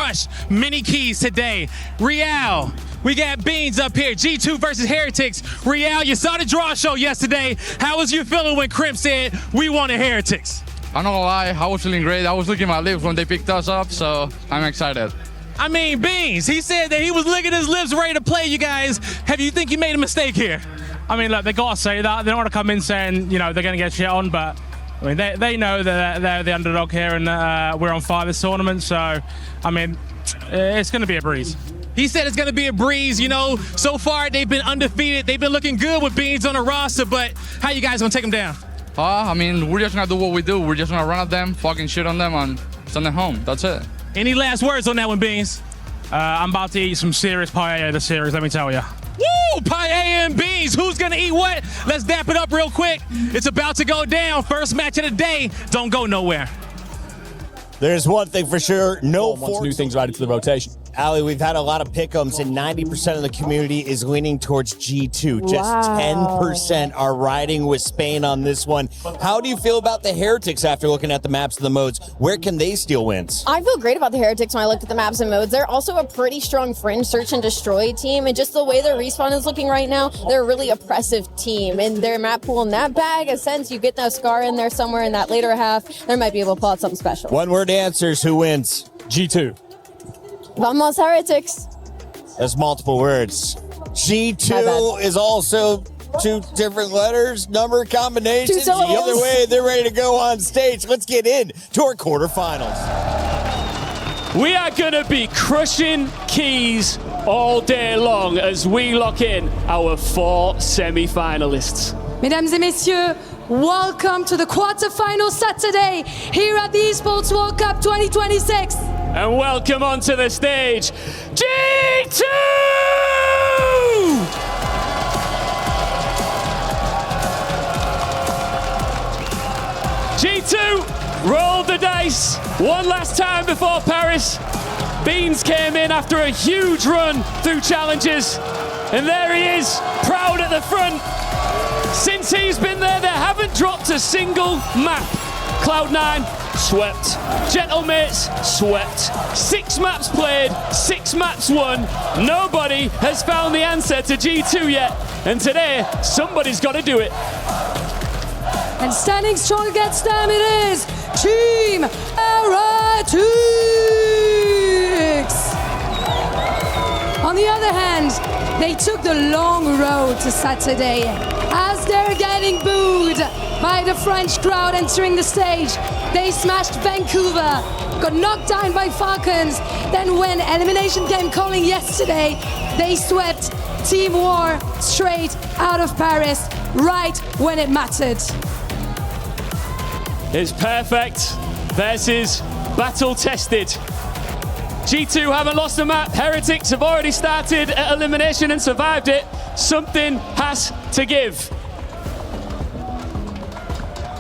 Rush mini keys today. Real, we got Beans up here. G2 versus Heretics. Real, you saw the draw show yesterday. How was you feeling when Kremp said we wanted Heretics? I'm not gonna lie, I was feeling great. I was licking my lips when they picked us up, so I'm excited. I mean, Beans, he said that he was licking his lips ready to play you guys. You think you made a mistake here? I mean, look, they got to say that. They don't want to come in saying, you know, they're going to get shit on, but I mean, they know that they're the underdog here and we're on fire this tournament, so, I mean, it's going to be a breeze. He said it's going to be a breeze. You know, so far they've been undefeated. They've been looking good with Beans on the roster, but how you guys going to take them down? I mean, we're just going to do what we do. We're just going to run at them, fucking shit on them, and send them home. That's it. Any last words on that one, Beans? I'm about to eat some serious paella this series, let me tell you. Woo! Paella and Beans. Who's going to eat what? Let's dap it up real quick. It's about to go down. First match of the day. Don't go nowhere. There's one thing for sure. No wants new things added to the rotation. Ali, we've had a lot of pick'ems, and 90% of the community is leaning towards G2. Just 10% are riding with Spain on this one. How do you feel about the Heretics after looking at the maps and the modes? Where can they steal wins? I feel great about the Heretics when I looked at the maps and modes. They're also a pretty strong fringe search and destroy team, and just the way their respawn is looking right now, they're a really oppressive team. And their map pool in that bag, a sense you get that Scar in there somewhere in that later half, they might be able to pull out something special. One-word answers. Who wins? G2. Vamos Heretics. That's multiple words. G2 is also two different letters, number combinations. The other way, they're ready to go on stage. Let's get in to our quarterfinals. We are going to be crushing keys all day long as we lock in our 4 semi-finalists. Mesdames et messieurs, welcome to the quarterfinal Saturday here at the Esports World Cup 2026. And welcome onto the stage, G2! G2 rolled the dice one last time before Paris. Beans came in after a huge run through challenges. And there he is, proud at the front. Since he's been there, they haven't dropped a single map. Cloud9, swept. Gentlemates, swept. 6 maps played, 6 maps won. Nobody has found the answer to G2 yet. And today, somebody's got to do it. And standing strong against them, it is Team Heretics. On the other hand, they took the long road to Saturday as they're getting booed by the French crowd entering the stage. They smashed Vancouver, got knocked down by Falcons. Then when elimination came calling yesterday, they swept Team War straight out of Paris right when it mattered. It's perfect versus battle tested. G2 haven't lost a map. Heretics have already started at elimination and survived it. Something has to give.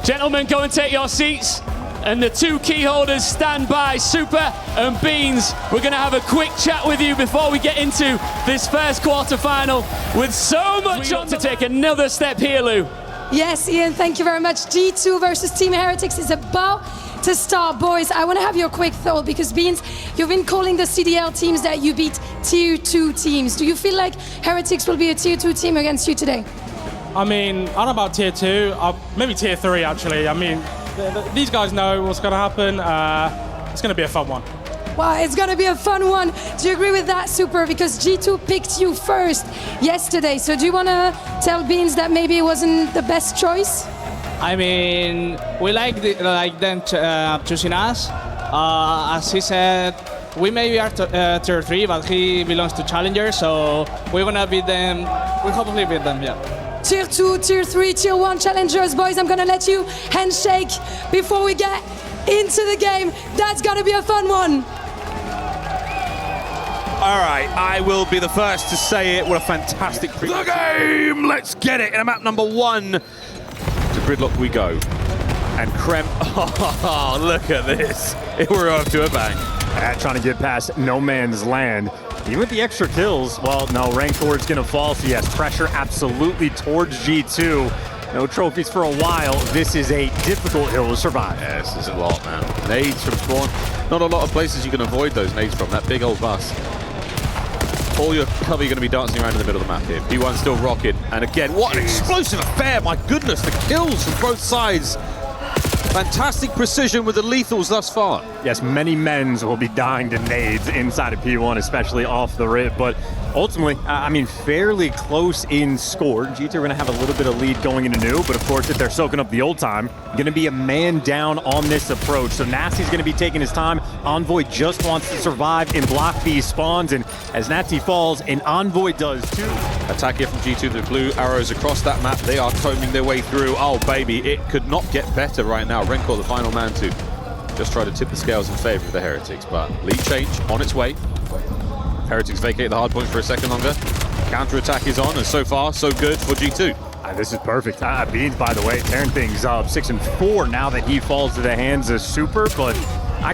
Gentlemen, go and take your seats. And the 2 key holders stand by, Super and Beans. We're going to have a quick chat with you before we get into this first quarterfinal with so much on to take another step here, Lou. Yes, Ian, thank you very much. G2 versus Team Heretics is about to start. Boys, I want to have your quick thought because Beans, you've been calling the CDL teams that you beat tier 2 teams. Do you feel like Heretics will be a tier 2 team against you today? I mean, I don't know about tier 2, maybe tier 3 actually. I mean, these guys know what's going to happen. It's going to be a fun one. Well, it's going to be a fun one. Do you agree with that, Super? Because G2 picked you first yesterday. So do you want to tell Beans that maybe it wasn't the best choice? I mean, we like them choosing us. As he said, we maybe are tier 3, but he belongs to Challenger, so we're going to beat them. We'll hopefully beat them, yeah. Tier 2, Tier 3, Tier 1 challengers. Boys, I'm going to let you handshake before we get into the game. That's going to be a fun one. All right, I will be the first to say it. What a fantastic the game! Let's get it. And map number 1 to Gridlock we go. And Kremp, oh, look at this. We're off to a bang. Trying to get past no man's land. Even with the extra kills, well, no, rank towards gonna fall, so yes, pressure absolutely towards G2. no trophies for a while. This is a difficult hill to survive. Yeah, this is a lot, man. Nades from spawn. Not a lot of places you can avoid those nades from. That big old bus. All your cover, you're going to be dancing around in the middle of the map here. P1 still rocking. And again, what an explosive affair. My goodness, the kills from both sides. Fantastic precision with the lethals thus far. Yes, many men's will be dying to nades inside of P1, especially off the rip. But ultimately, I mean, fairly close in score. G2 are going to have a little bit of lead going into new. But of course, if they're soaking up the old time, going to be a man down on this approach. So Nastie's going to be taking his time. Envoy just wants to survive and block these spawns. And as Nastie falls, and Envoy does too. Attack here from G2, the blue arrows across that map. They are combing their way through. Oh, baby, it could not get better right now. Rencor, the final man to just try to tip the scales in favor of the Heretics, but lead change on its way. Heretics vacate the hard point for a second longer. Counter-attack is on, and so far, so good for G2. This is perfect. Beans, by the way, tearing things up. 6-4 now that he falls to the hands of Super, but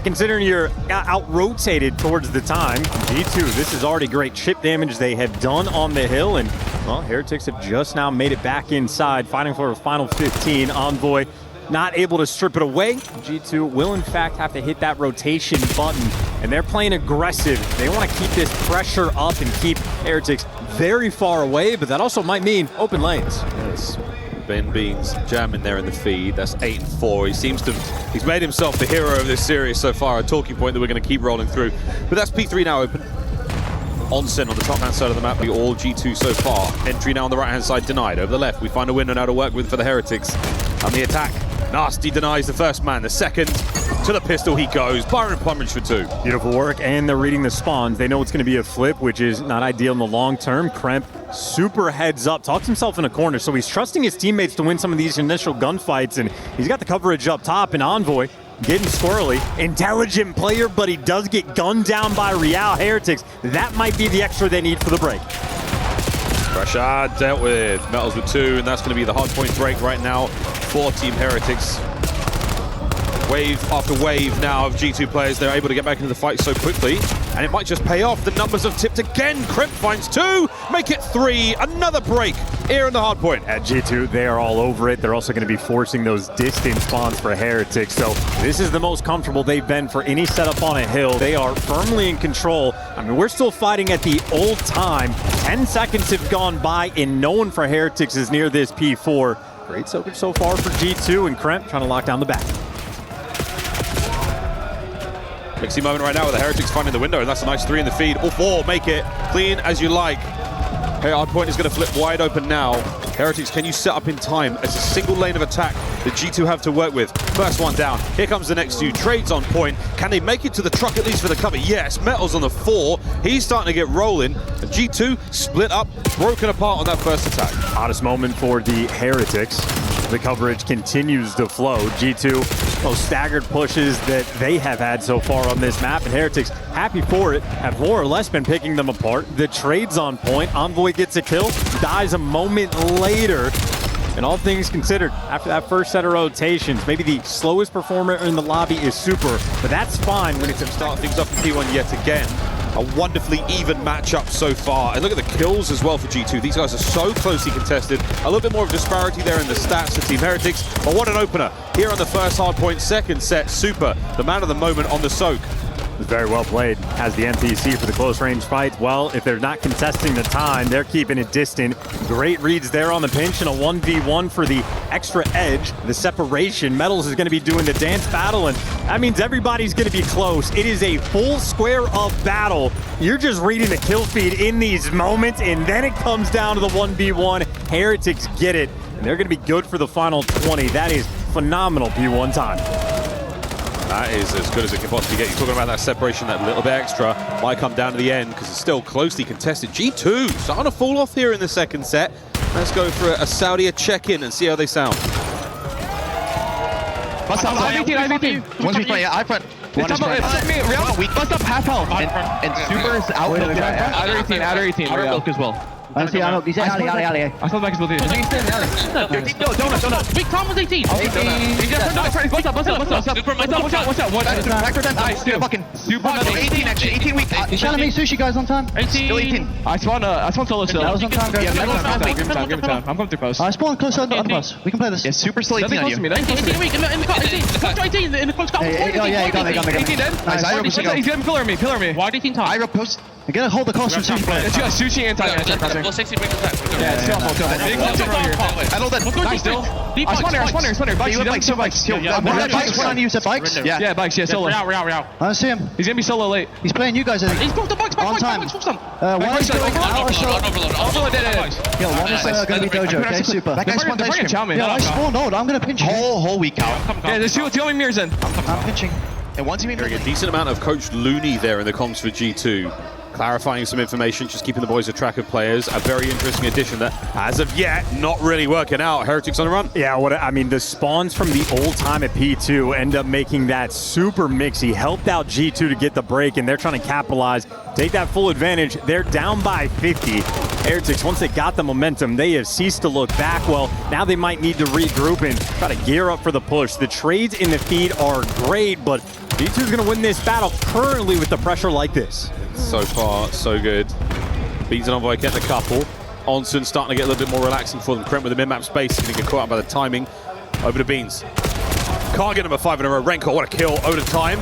considering you're out-rotated towards the time, G2, this is already great chip damage they have done on the hill, and, well, Heretics have just now made it back inside, fighting for a final 15. Envoy not able to strip it away. G2 will, in fact, have to hit that rotation button, and they're playing aggressive. They want to keep this pressure up and keep Heretics very far away, but that also might mean open lanes. Yes. Ben Beans jamming there in the feed. That's 8-4. He seems to, he's made himself the hero of this series so far, a talking point that we're going to keep rolling through. But that's P3 now open. Onsen on the top-hand side of the map, we all G2 so far. Entry now on the right-hand side denied. Over the left, we find a window now to work with for the Heretics. On the attack, Nastie denies the first man. The second, to the pistol he goes. Byron plumage for 2. Beautiful work, and they're reading the spawns. They know it's going to be a flip, which is not ideal in the long term. Kremp, super heads up, talks himself in a corner, so he's trusting his teammates to win some of these initial gunfights, and he's got the coverage up top, and Envoy getting squirrely. Intelligent player, but he does get gunned down by Real Heretics. That might be the extra they need for the break. Pressure dealt with. Metals with 2, and that's going to be the hard point break right now for Team Heretics. Wave after wave now of G2 players. They're able to get back into the fight so quickly, and it might just pay off. The numbers have tipped again. Kremp finds 2, make it 3. Another break here in the hard point. At G2, they are all over it. They're also going to be forcing those distance spawns for Heretics. So this is the most comfortable they've been for any setup on a hill. They are firmly in control. I mean, we're still fighting at the old time. 10 seconds have gone by, and no one for Heretics is near this P4. Great soakage so far for G2, and Kremp trying to lock down the back. Mixy moment right now with the Heretics finding the window, and that's a nice 3 in the feed. All 4 make it clean as you like. Hey, hard point is going to flip wide open now. Heretics, can you set up in time? It's a single lane of attack that G2 have to work with. First one down. Here comes the next 2. Trades on point. Can they make it to the truck at least for the cover? Yes. Metals on the 4. He's starting to get rolling. And G2 split up, broken apart on that first attack. Hottest moment for the Heretics. The coverage continues to flow. G2, those staggered pushes that they have had so far on this map, and Heretics, happy for it, have more or less been picking them apart. The trade's on point. Envoy gets a kill, dies a moment later. And all things considered, after that first set of rotations, maybe the slowest performer in the lobby is Super, but that's fine when it's to start things off in P1 yet again. A wonderfully even matchup so far. And look at the kills as well for G2. These guys are so closely contested. A little bit more of disparity there in the stats for Team Heretics. But what an opener. Here on the first hard point, second set, Super, the man of the moment on the soak. Very well played. Has the NPC for the close range fight. Well, if they're not contesting the time, they're keeping it distant. Great reads there on the pinch, and a 1v1 for the extra edge, the separation. Metals is going to be doing the dance battle, and that means everybody's going to be close. It is a full square of battle. You're just reading the kill feed in these moments, and then it comes down to the 1v1. Heretics get it, and they're going to be good for the final 20. That is phenomenal P1 time. That is as good as it can possibly get. You're talking about that separation, that little bit extra might come down to the end because it's still closely contested. G2 starting to fall off here in the second set. Let's go for a Saudi check-in and see how they sound. Bust up, IVT. Once we play, I front. One is front. Bust up half health. And Super is out. Outer 18. Outer milk as well. Dice Ali. I saw the back as well, dude. Donut. Wait, Tom was 18. Bust up. Watch out. Nice, dude. Fucking Super 18 actually. 18 weak. You telling me sushi guys on time? 18. Still 18. I spawned solo still. That was on time, guys. Yeah, give me time. I'm coming through post. I spawned closer on the bus. We can play this. Yeah, super still 18 on you. In the close to me. Yeah, you got me. 18 dead. Nice, I He's getting pillar me. Why do you think time? I post. I gotta hold the cost from sushi players. It's got sushi and time. Well, 60 brings us back. Yeah, it's still Big close right here. I know that. Nice still. I spawned here. Bikes, You have bikes, two bikes. Bikes on you, said bikes? Yeah, bikes, yeah, solo. I don't see him. He's gonna be solo late. He's playing you guys, I think. He's booked the bikes, On time. One is going out or so. Overload dead. Yo, one is gonna be dojo, okay? Super. That guy spawned ice cream. Yeah, I spawned old. I'm gonna pinch you. Whole week out. Yeah, there's two only mirrors in. I'm pinching. And one team A decent amount of Coach Looney there in the comms for G2. Clarifying some information, just keeping the boys a track of players. A very interesting addition that, as of yet, not really working out. Heretics on the run. Yeah, I mean, the spawns from the old time at P2 end up making that super mixy. Helped out G2 to get the break, and they're trying to capitalize, take that full advantage. They're down by 50. Heretics, once they got the momentum, they have ceased to look back. Well, now they might need to regroup and try to gear up for the push. The trades in the feed are great, but G2 is going to win this battle currently with the pressure like this. So far, so good. Beans and Envoy getting a couple. Onsen starting to get a little bit more relaxing for them. Kremp with the mid-map space, going to get caught out by the timing. Over to Beans. Can't get number 5 in a row. Renko, what a kill. Over to time.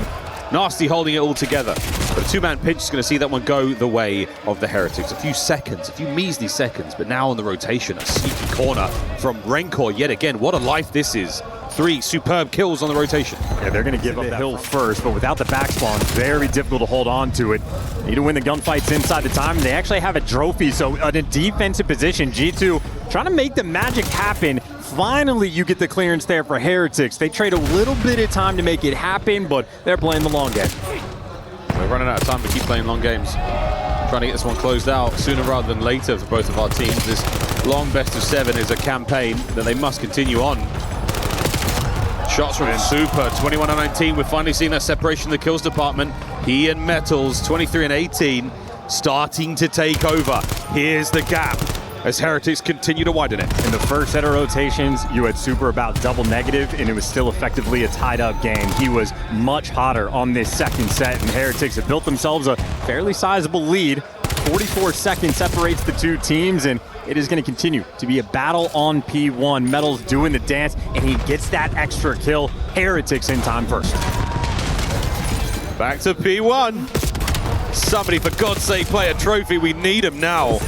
Nastie holding it all together. But a two-man pinch is going to see that one go the way of the Heretics. A few seconds, a few measly seconds, but now on the rotation, a sneaky corner from Renko yet again. What a life this is. 3 superb kills on the rotation. Yeah, they're going to give up the hill first, but without the backspawn, very difficult to hold on to it. Need to win the gunfights inside the time. They actually have a trophy, so in a defensive position, G2 trying to make the magic happen. Finally, you get the clearance there for Heretics. They trade a little bit of time to make it happen, but they're playing the long game. We're running out of time to keep playing long games. Trying to get this one closed out sooner rather than later for both of our teams. This long best of 7 is a campaign that they must continue on. Shots from Super, 21-19. We're finally seeing that separation in the kills department. He and Metals, 23 and 18, starting to take over. Here's the gap as Heretics continue to widen it. In the first set of rotations, you had Super about double negative, and it was still effectively a tied-up game. He was much hotter on this second set, and Heretics have built themselves a fairly sizable lead. 44 seconds separates the two teams, and it is going to continue to be a battle on P1. Metals doing the dance, and he gets that extra kill. Heretics in time first. Back to P1. Somebody, for God's sake, play a trophy. We need him now.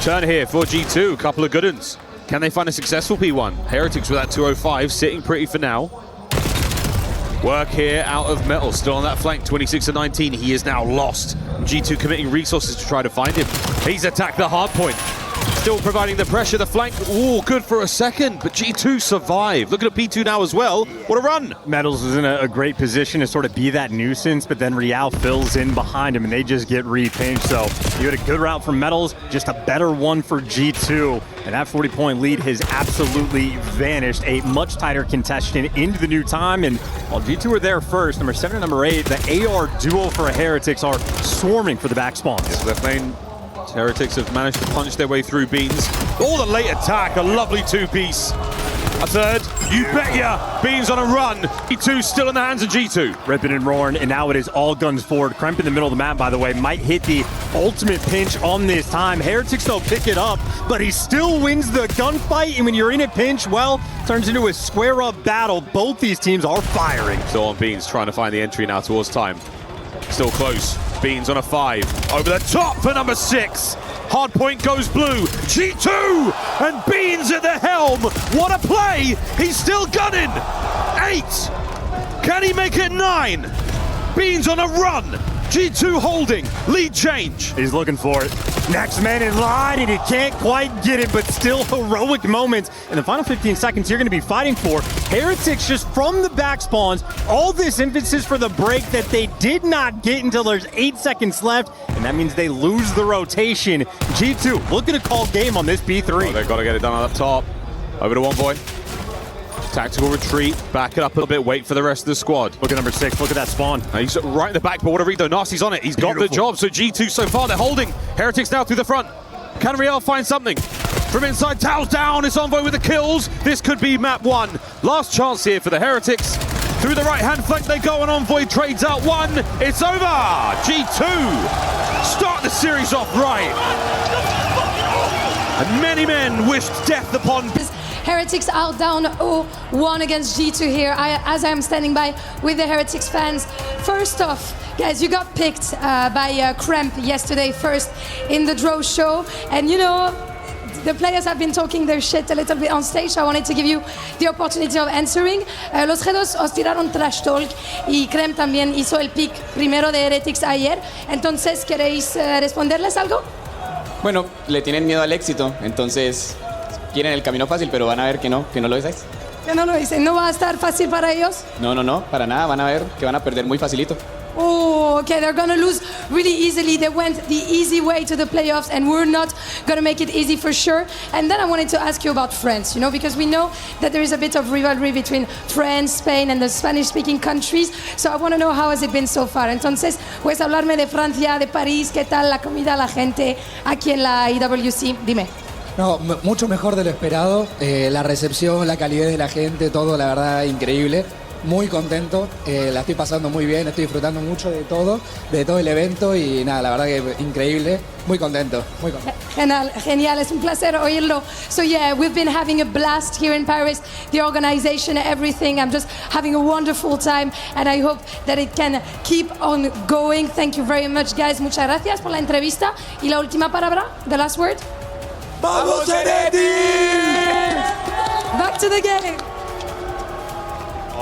Turn here for G2. Couple of good ones. Can they find a successful P1? Heretics with that 205, sitting pretty for now. Work here out of Metal, still on that flank, 26 to 19. He is now lost. G2 committing resources to try to find him. He's attacked the hard point. Still providing the pressure, the flank. Ooh, good for a second, but G2 survived. Looking at P2 now as well. What a run. Metals is in a great position to sort of be that nuisance, but then Real fills in behind him and they just get re-pinched. So you had a good route from Metals, just a better one for G2. And that 40-point lead has absolutely vanished. A much tighter contestation into the new time. And while G2 are there first, number 7 and number 8, the AR duo for Heretics are swarming for the back spawns. Yes, left lane. Heretics have managed to punch their way through Beans. Oh, the late attack, a lovely two-piece. A third, you bet ya. Beans on a run. G2 still in the hands of G2. Ripping and roaring, and now it is all guns forward. Kremp in the middle of the map, by the way, might hit the ultimate pinch on this time. Heretics will pick it up, but he still wins the gunfight, and when you're in a pinch, well, turns into a square-up battle. Both these teams are firing. Still on Beans, trying to find the entry now towards time. Still close. Beans on a 5. Over the top for number 6. Hardpoint goes blue. G2 and Beans at the helm. What a play. He's still gunning. 8. Can he make it 9? Beans on a run. G2 holding. Lead change. He's looking for it. Next man in line, and he can't quite get it, but still heroic moments. In the final 15 seconds you're going to be fighting for. Heretics just from the back spawns. All this emphasis for the break that they did not get until there's 8 seconds left, and that means they lose the rotation. G2 looking to call game on this B3. Oh, they've got to get it done up top. Over to Envoy. Tactical retreat, back it up a little bit, wait for the rest of the squad. Look at number 6, look at that spawn. He's right in the back, but what a read though. Nastie's on it, he's got the job. So G2 so far, they're holding. Heretics now through the front. Can Real find something? From inside, Tao's down, it's Envoy with the kills. This could be map 1. Last chance here for the Heretics. Through the right-hand flank they go, and Envoy trades out one. It's over. G2 start the series off right. And many men wished death upon... Heretics are down 0-1 against G2 here, as I'm standing by with the Heretics fans. First off, guys, you got picked by Kremp yesterday first in the draw show. And you know, the players have been talking their shit a little bit on stage, so I wanted to give you the opportunity of answering. Los G2 os tiraron trash talk y Kremp también hizo el pick primero de Heretics ayer. Entonces, ¿queréis responderles algo? Bueno, le tienen miedo al éxito, entonces quieren el camino fácil, pero van a ver que no lo es. Que no lo dicen, ¿no va a estar fácil para ellos? No, para nada, van a ver que van a perder muy facilito. Oh, okay, they're gonna lose really easily. They went the easy way to the playoffs, and we're not gonna make it easy for sure. And then I wanted to ask you about France, you know, because we know that there is a bit of rivalry between France, Spain, and the Spanish-speaking countries. So I want to know how has it been so far. Entonces, puedes hablarme de Francia, de París, qué tal la comida, la gente aquí en la IWC. Dime. No, mucho mejor de lo esperado. La recepción, la calidez de la gente, todo, la verdad, increíble. Muy contento, la estoy pasando muy bien, estoy disfrutando mucho de todo el evento y nada, la verdad que increíble, muy contento, muy contento. Genial, es un placer oírlo. So yeah, we've been having a blast here in Paris, the organization, everything. I'm just having a wonderful time and I hope that it can keep on going. Thank you very much, guys. Muchas gracias por la entrevista. Y la última palabra, the last word. ¡Vamos, Heretics! Back to the game.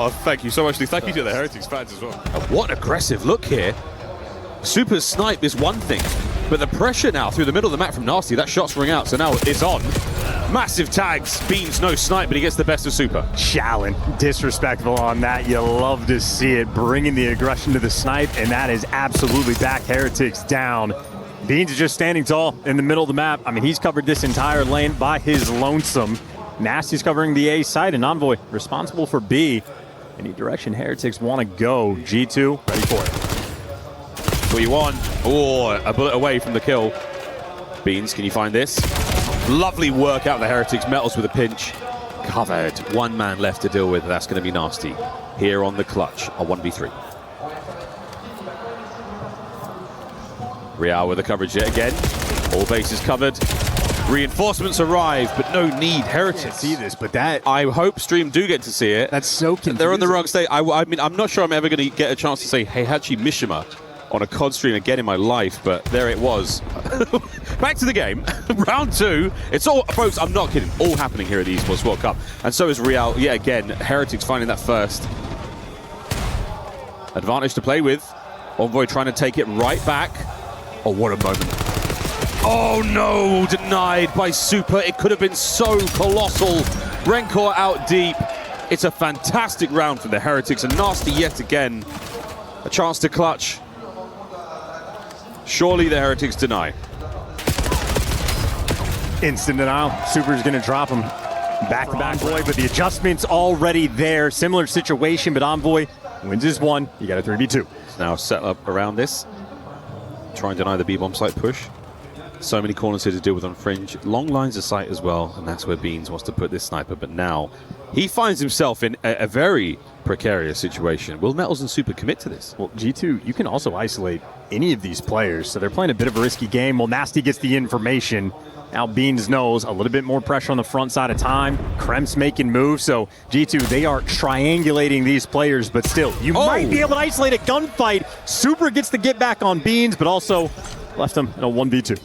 Oh, thank you so much. Thank you to the Heretics fans as well. What an aggressive look here. Super snipe is one thing, but the pressure now through the middle of the map from Nastie, that shot's ring out, so now it's on. Massive tags. Beans, no snipe, but he gets the best of Super. Shallon, disrespectful on that. You love to see it, bringing the aggression to the snipe, and that is absolutely back Heretics down. Beans is just standing tall in the middle of the map. I mean, he's covered this entire lane by his lonesome. Nastie's covering the A side, and Envoy responsible for B. Any direction Heretics want to go. G2, ready for it. 3-1. Oh, a bullet away from the kill. Beans, can you find this? Lovely work out the Heretics. Metals with a pinch. Covered. One man left to deal with. That's going to be Nastie. Here on the clutch, a 1v3. Real with the coverage yet again. All bases covered. Reinforcements arrive, but no need. Heretics. I can't see this, but that... I hope stream do get to see it. That's so confusing. They're on the wrong state. I mean, I'm not sure I'm ever going to get a chance to say Heihachi Mishima on a COD stream again in my life, but there it was. Back to the game. Round two. It's all, folks, I'm not kidding, all happening here at the Esports World Cup. And so is Real. Yeah, again, Heretics finding that first. Advantage to play with. Envoy trying to take it right back. Oh, what a moment. Oh no, denied by Super. It could have been so colossal. Rencor out deep. It's a fantastic round for the Heretics, and Nastie yet again. A chance to clutch. Surely the Heretics deny. Instant denial. Super's going to drop him. Back-to-back Envoy, but the adjustment's already there. Similar situation, but Envoy wins his one. You got a 3v2. Now set up around this. Try and deny the B-bomb site push. So many corners here to deal with on Fringe. Long lines of sight as well, and that's where Beans wants to put this sniper. But now he finds himself in a very precarious situation. Will Metals and Super commit to this? Well, G2, you can also isolate any of these players, so they're playing a bit of a risky game. Well, Nastie gets the information. Now Beans knows a little bit more pressure on the front side of time. Kremp's making moves, so G2, they are triangulating these players, but still, you might be able to isolate a gunfight. Super gets the get back on Beans, but also left him in a 1v2.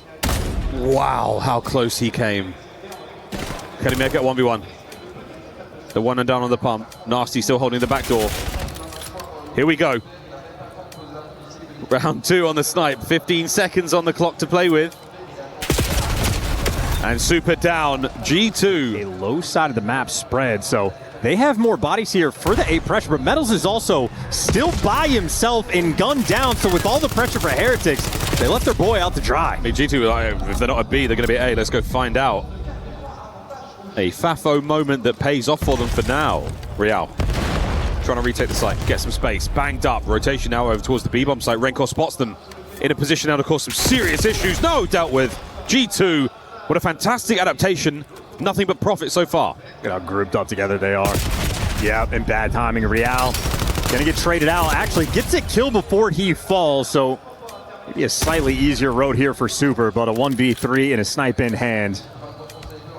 Wow, how close he came. Can he make it 1v1? The one and done on the pump. Nastie still holding the back door. Here we go. Round two on the snipe. 15 seconds on the clock to play with. And Super down. G2. A low side of the map spread, so they have more bodies here for the A pressure, but Metals is also still by himself and gunned down, so with all the pressure for Heretics, they left their boy out to dry. I mean, G2, if they're not a B, they're going to be A. Let's go find out. A Fafo moment that pays off for them for now. Real trying to retake the site, get some space, banged up. Rotation now over towards the B-bomb site. Rencor spots them in a position now to cause some serious issues. No, dealt with. G2, what a fantastic adaptation. Nothing but profit so far. Look how grouped up together they are. Yep, and bad timing. Real Gonna get traded out. Actually gets a kill before he falls, so maybe a slightly easier road here for Super, but a 1v3 and a snipe in hand.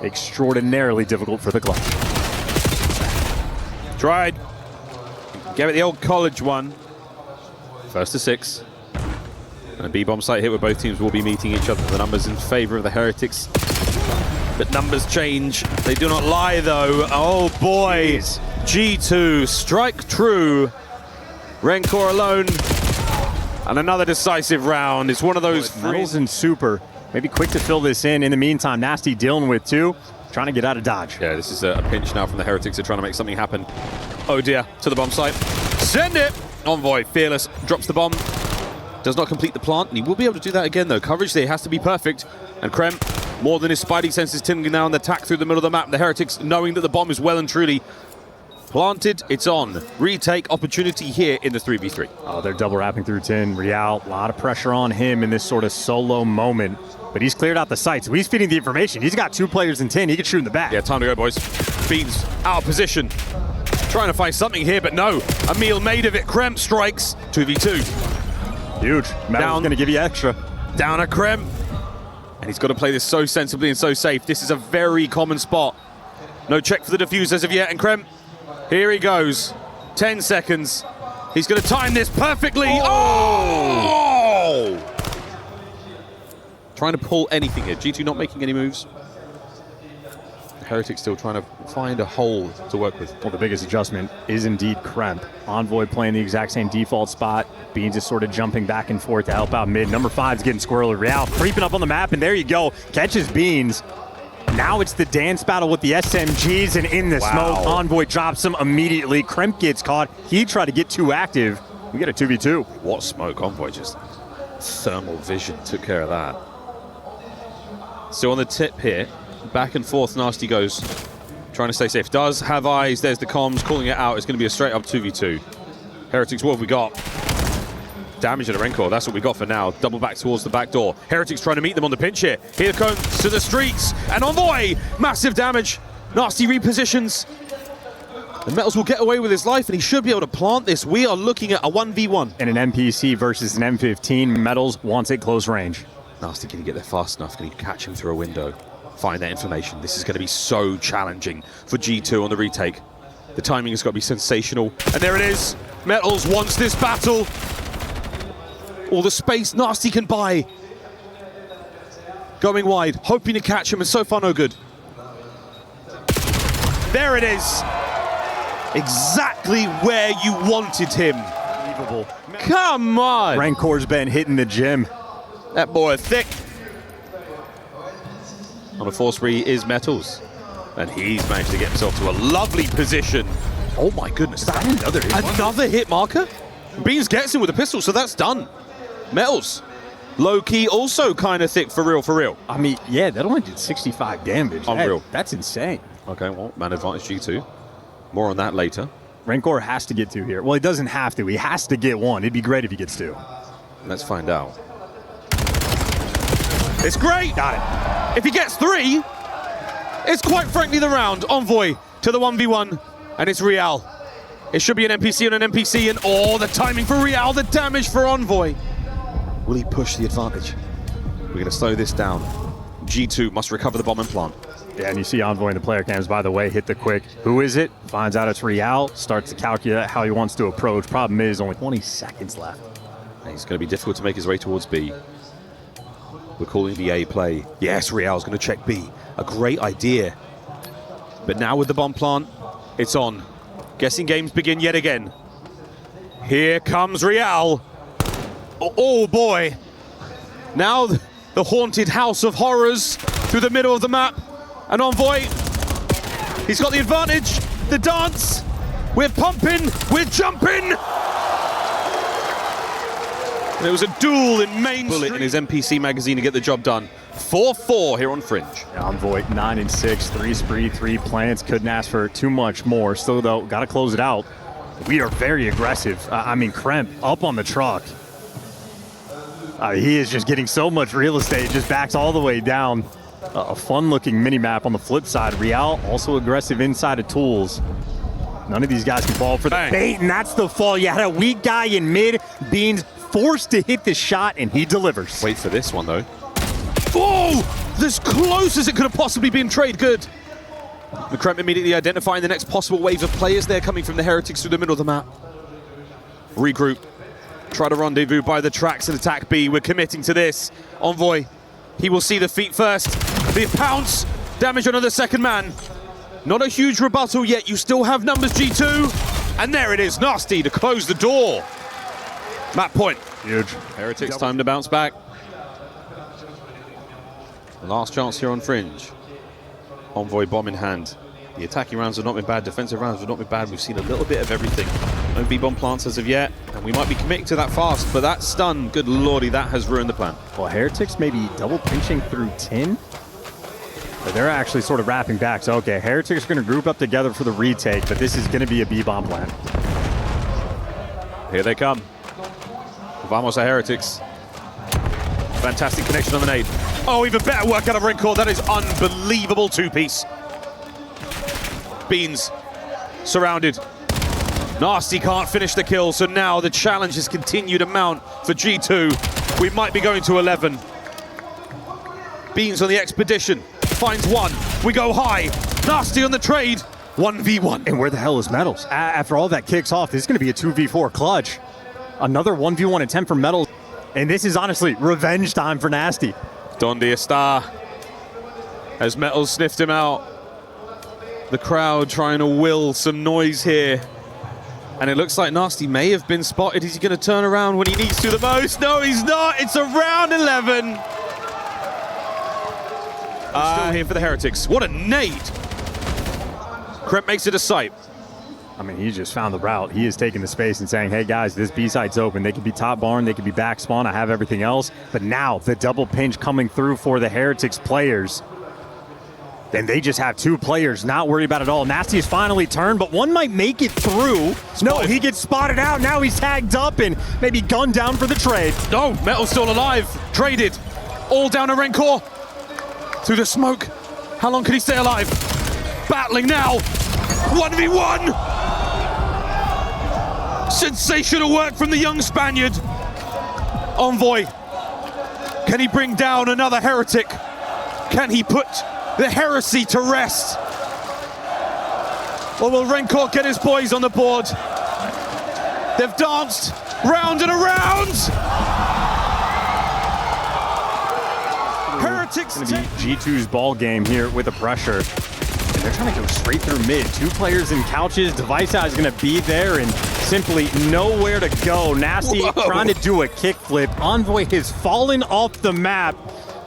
Extraordinarily difficult for the club. Tried. Gave it the old college one. First to 6. And a B-bomb site hit where both teams will be meeting each other. The numbers in favor of the Heretics. But numbers change. They do not lie, though. Oh, boy. G2 strike true. Rencor alone. And another decisive round. It's one of those Metals and Super. Maybe quick to fill this in. In the meantime, Nastie dealing with 2. Trying to get out of dodge. Yeah, this is a pinch now from the Heretics. They're trying to make something happen. Oh, dear. To the bomb site. Send it! Envoy, fearless, drops the bomb. Does not complete the plant, and he will be able to do that again, though. Coverage there has to be perfect. And Kremp, more than his spidey senses, tingling now on the attack through the middle of the map. The Heretics, knowing that the bomb is well and truly planted, it's on. Retake opportunity here in the 3v3. Oh, they're double wrapping through 10. Real, a lot of pressure on him in this sort of solo moment. But he's cleared out the site, so he's feeding the information. He's got 2 players in 10. He can shoot in the back. Yeah, time to go, boys. Beans out of position. Trying to find something here, but no. A meal made of it. Kremp strikes. 2v2. Huge. Metal's going to give you extra. Down a Kremp. And he's got to play this so sensibly and so safe. This is a very common spot. No check for the defuse as of yet. And Kremp, here he goes. 10 seconds. He's going to time this perfectly. Oh! Trying to pull anything here. G2 not making any moves. Heretics still trying to find a hole to work with. Well, the biggest adjustment is indeed Kremp. Envoy playing the exact same default spot. Beans is sort of jumping back and forth to help out mid. Number 5 is getting squirrely. Real creeping up on the map, and there you go. Catches Beans. Now it's the dance battle with the SMGs, and in the smoke, Envoy drops him immediately. Kremp gets caught. He tried to get too active. We get a 2v2. What smoke? Envoy just thermal vision took care of that. So on the tip here, back and forth, Nastie goes, trying to stay safe. Does have eyes, there's the comms, calling it out. It's going to be a straight up 2v2. Heretics, what have we got? Damage at a Rencor, that's what we got for now. Double back towards the back door. Heretics trying to meet them on the pinch here. Here comes to the streets, and Envoy, massive damage. Nastie repositions. The Metals will get away with his life, and he should be able to plant this. We are looking at a 1v1. And an NPC versus an M15. Metals wants it close range. Nastie, can he get there fast enough? Can he catch him through a window? Find that information. This is going to be so challenging for G2 on the retake. The timing has got to be sensational. And there it is. Metals wants this battle. All the space Nastie can buy. Going wide, hoping to catch him, and so far no good. There it is. Exactly where you wanted him. Unbelievable. Come on. Rencor's been hitting the gym. That boy thick. On a 4-3 is Metals. And he's managed to get himself to a lovely position. Oh my goodness. Another hit marker? Beans gets him with a pistol, so that's done. Metals. Low key also kind of thick for real, for real. I mean, yeah, that only did 65 damage. Unreal. That's insane. Okay, well, man advantage G2. More on that later. Rencor has to get 2 here. Well, he doesn't have to. He has to get 1. It'd be great if he gets 2. Let's find out. It's great! Got it. If he gets 3, it's quite frankly the round. Envoy to the 1v1, and it's Real. It should be an NPC and an NPC, and oh, the timing for Real, the damage for Envoy. Will he push the advantage? We're going to slow this down. G2 must recover the bomb and plant. Yeah, and you see Envoy in the player cams, by the way, hit the quick. Who is it? Finds out it's Real, starts to calculate how he wants to approach. Problem is, only 20 seconds left. And he's going to be difficult to make his way towards B. We're calling the A play. Yes, Real's going to check B. A great idea. But now with the bomb plant, it's on. Guessing games begin yet again. Here comes Real. Oh boy. Now the haunted house of horrors through the middle of the map. And Envoy, he's got the advantage. The dance. We're pumping. We're jumping. There was a duel in Main Bullet in his NPC magazine to get the job done. 4-4 here on Fringe. Yeah, Envoy 9-6, 3 spree, 3 plants. Couldn't ask for too much more. Still though, got to close it out. We are very aggressive. I mean, Kremp up on the truck. He is just getting so much real estate. Just backs all the way down. A fun-looking mini-map on the flip side. Real also aggressive inside of tools. None of these guys can fall for the bait, and that's the fall. You had a weak guy in mid. Beans forced to hit the shot, and he delivers. Wait for this one, though. Oh! As close as it could have possibly been. Trade good. The Kremp immediately identifying the next possible wave of players there coming from the Heretics through the middle of the map. Regroup. Try to rendezvous by the tracks and attack B. We're committing to this. Envoy, he will see the feet first. The pounce, damage on the second man. Not a huge rebuttal yet. You still have numbers, G2. And there it is, Nastie to close the door. Map point. Huge. Heretics time to bounce back. Last chance here on Fringe. Envoy bomb in hand. The attacking rounds have not been bad, defensive rounds have not been bad. We've seen a little bit of everything. No B-bomb plants as of yet, and we might be committing to that fast, but that stun, good lordy, that has ruined the plan. Well, Heretics may be double pinching through tin, but they're actually sort of wrapping back. So, okay, Heretics are going to group up together for the retake, but this is going to be a B-bomb plan. Here they come. Vamos a Heretics. Fantastic connection on the nade. Oh, even better work out of Ringcore. That is unbelievable two-piece. Beans surrounded. Nastie can't finish the kill, so now the challenge has continued to mount for G2. We might be going to 11. Beans on the expedition. Finds one. We go high. Nastie on the trade. 1v1. And where the hell is Metals? After all that kicks off, this is going to be a 2v4 clutch. Another 1v1 attempt for Metals. And this is honestly revenge time for Nastie. Donde está? As Metals sniffed him out. The crowd trying to will some noise here. And it looks like Nastie may have been spotted. Is he going to turn around when he needs to the most? No, he's not. It's a round 11. Still here for the Heretics. What a nade. Kremp makes it a sight. I mean, he just found the route. He is taking the space and saying, hey, guys, this B-side's open. They could be top barn. They could be back spawn. I have everything else. But now the double pinch coming through for the Heretics players. Then they just have two players not worried about it all. Nastie is finally turned, but one might make it through. No, he gets spotted out. Now he's tagged up and maybe gunned down for the trade. No, Metal's still alive. Traded. All down to Ringcore. Through the smoke. How long can he stay alive? Battling now. 1v1. Sensational work from the young Spaniard. Envoy. Can he bring down another Heretic? Can he put the heresy to rest? Or will Ringcore get his boys on the board? They've danced round and around. Heretics. It's going to be G2's ball game here with the pressure. And they're trying to go straight through mid. Two players in couches. Device is going to be there and simply nowhere to go. Nastie trying to do a kickflip. Envoy has fallen off the map.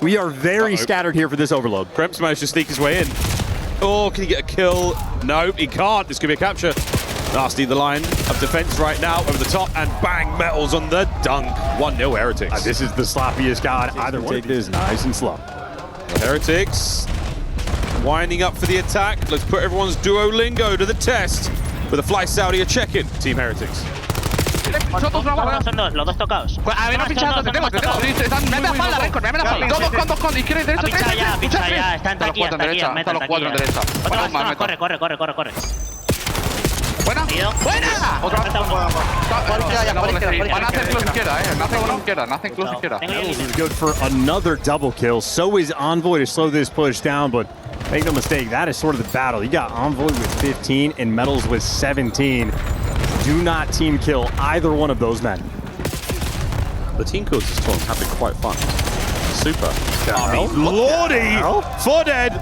We are very scattered here for this overload. Kremp's managed to sneak his way in. Oh, can he get a kill? Nope, he can't. This could be a capture. Nastie, the line of defense right now over the top, and bang, Metals on the dunk. 1-0 Heretics. This is the sloppiest god. Either one. Take this nice and slow. Heretics winding up for the attack. Let's put everyone's Duolingo to the test with a Fly Saudi a check-in. Team Heretics. Son dos, los dos tocados. A ver, no pinchado, te tengo. Mete la espalda, Rencor, mete la espalda. Dos, con, izquierda y derecha. Pincha ya, están aquí, Están los cuatro en derecha. Corre. Buena. Otra. Van a hacer close izquierda, Nothing close izquierda. Metals is good for another double kill. So is Envoy to slow this push down, but make no mistake, that is sort of the battle. You got Envoy with 15 and Metals with 17. Do not team kill either one of those men. The team kills this tournament have been quite fun. Super. Lordy! For dead!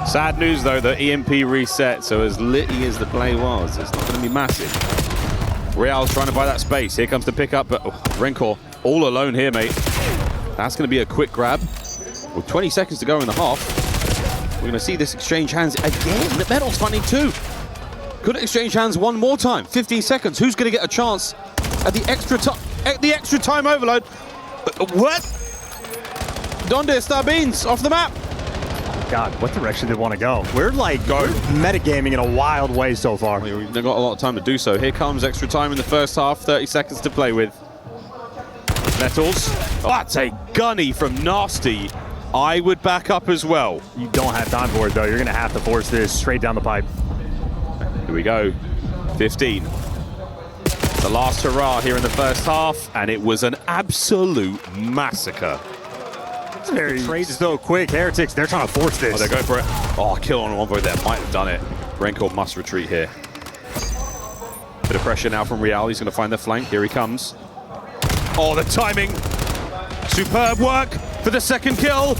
Sad news though, the EMP reset, so as litty as the play was, it's not going to be massive. Real's trying to buy that space. Here comes the pickup, but Ringcore all alone here, mate. That's going to be a quick grab. With 20 seconds to go in the half, we're going to see this exchange hands again. The Metal's finding two. Could exchange hands one more time. 15 seconds. Who's going to get a chance at the extra time overload? What? Donde está Beans off the map? God, what direction did they want to go? We're like metagaming in a wild way so far. They've got a lot of time to do so. Here comes extra time in the first half. 30 seconds to play with. Metals. Oh, that's a gunny from Nastie. I would back up as well. You don't have time for it though. You're going to have to force this straight down the pipe. Here we go. 15. The last hurrah here in the first half, and it was an absolute massacre. It's very trades though quick. Heretics, they're trying to force this. Oh, they're going for it. Oh, kill on Envoy there. Might have done it. Renko must retreat here. Bit of pressure now from Real. He's going to find the flank. Here he comes. Oh, the timing. Superb work for the second kill.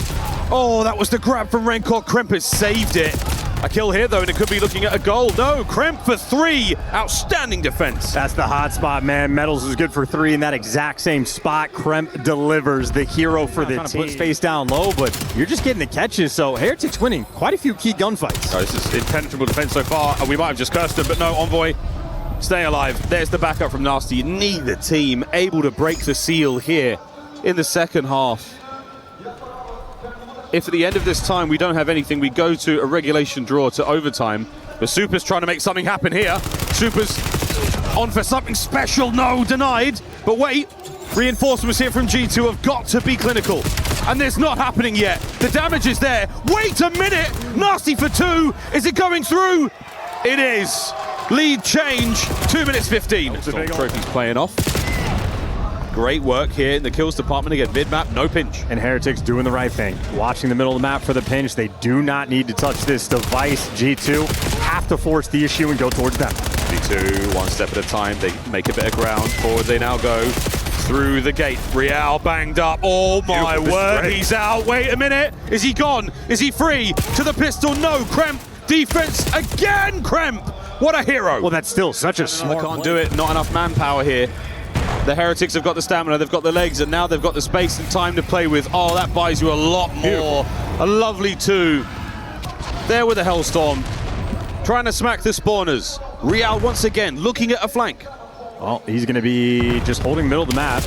Oh, that was the grab from Renko. Kremp has saved it. A kill here, though, and it could be looking at a goal. No, Kremp for 3. Outstanding defense. That's the hot spot, man. Metals is good for 3 in that exact same spot. Kremp delivers, the hero for the team. Put space down low, but you're just getting the catches, so Heretics winning quite a few key gunfights. Oh, this is impenetrable defense so far, and we might have just cursed him, but no, Envoy staying alive. There's the backup from Nastie. Neither team able to break the seal here in the second half. If at the end of this time we don't have anything, we go to a regulation draw to overtime. The Super's trying to make something happen here. Super's on for something special. No, denied. But wait, reinforcements here from G2 have got to be clinical. And it's not happening yet. The damage is there. Wait a minute. Nastie for 2. Is it going through? It is. Lead change. 2 minutes 15. The trophy's playing off. Great work here in the kills department. Again, mid-map, no pinch. And Heretics doing the right thing. Watching the middle of the map for the pinch. They do not need to touch this device. G2 have to force the issue and go towards them. G2, one step at a time. They make a bit of ground. Forward they now go through the gate. Real banged up. Oh my word, he's out. Wait a minute. Is he gone? Is he free? To the pistol, no. Kremp, defense again. Kremp, what a hero. Well, that's still such a smart Can't do it, not enough manpower here. The Heretics have got the stamina, they've got the legs, and now they've got the space and time to play with. Oh, that buys you a lot more. A lovely 2. There with the Hellstorm. Trying to smack the spawners. Real once again looking at a flank. Well, he's going to be just holding middle of the map.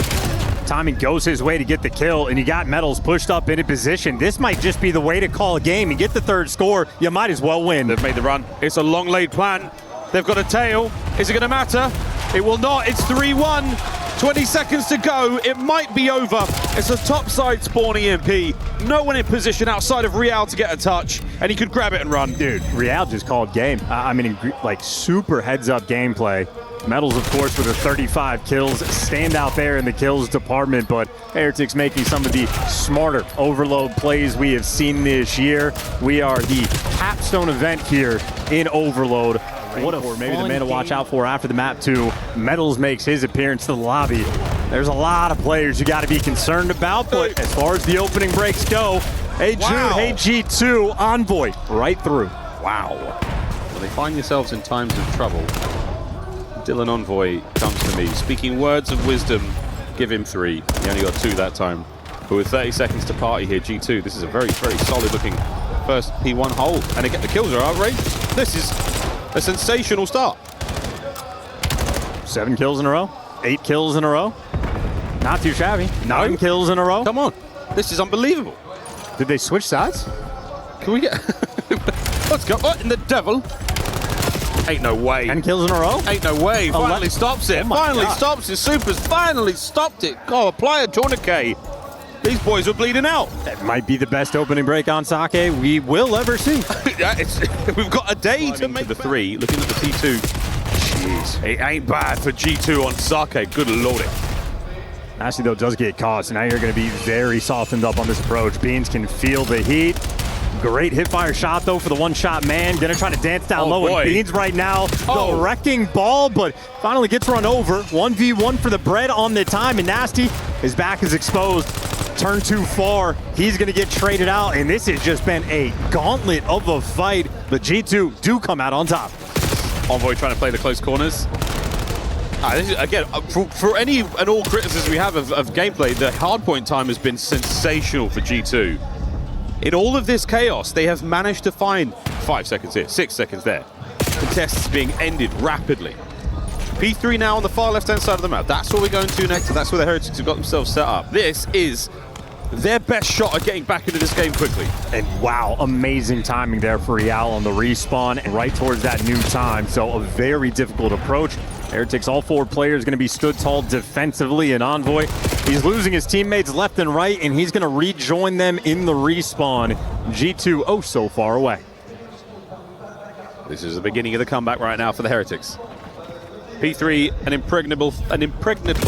Timing goes his way to get the kill, and you got Metals pushed up into position. This might just be the way to call a game and get the 3rd score. You might as well win. They've made the run. It's a long laid plan. They've got a tail. Is it going to matter? It will not. It's 3-1. 20 seconds to go. It might be over. It's a topside spawn EMP. No one in position outside of Real to get a touch, and he could grab it and run. Dude, Real just called game. I mean, like super heads-up gameplay. Metals, of course, with the 35 kills, stand out there in the kills department, but Heretics making some of the smarter overload plays we have seen this year. We are the capstone event here in Overload. What a maybe the man to watch out for after the map 2. Metals makes his appearance to the lobby. There's a lot of players you got to be concerned about, but as far as the opening breaks go, hey Jude, hey G2, Envoy right through. Wow. When they find yourselves in times of trouble, Dylan Envoy comes to me, speaking words of wisdom. Give him 3. He only got 2 that time. But with 30 seconds to party here, G2, this is a very, very solid looking first P1 hold. And again, the kills are outrageous. This is a sensational start. 7 kills in a row, 8 kills in a row. Not too shabby. 9 kills in a row. Come on, this is unbelievable. Did they switch sides? Can we get... Let's go. What in the devil? Ain't no way. 10 kills in a row? Ain't no way. Finally stops it. Finally stops it. Super's finally stopped it. Go apply a tourniquet. These boys are bleeding out. That might be the best opening break on Sake we will ever see. We've got a day to make the 3. Looking at the T2. Jeez. It ain't bad for G2 on Sake. Good lordy. Nastie, though, does get caught, so now you're going to be very softened up on this approach. Beans can feel the heat. Great hip-fire shot, though, for the one-shot man. Gonna try to dance down low. And Beans right now, the wrecking ball, but finally gets run over. 1v1 for the bread on the time, and Nastie, his back is exposed. Turn too far. He's gonna get traded out, and this has just been a gauntlet of a fight. But G2 do come out on top. Envoy trying to play the close corners. This is, again, for any and all criticisms we have of gameplay, the hardpoint time has been sensational for G2. In all of this chaos, they have managed to find 5 seconds here, 6 seconds there. Contests being ended rapidly. P3 now on the far left-hand side of the map. That's what we're going to next, and that's where the Heretics have got themselves set up. This is their best shot at getting back into this game quickly. And wow, amazing timing there for Real on the respawn and right towards that new time. So a very difficult approach. Heretics, all 4 players going to be stood tall defensively, and Envoy, he's losing his teammates left and right, and he's going to rejoin them in the respawn. G2, oh, so far away. This is the beginning of the comeback right now for the Heretics. P3, an impregnable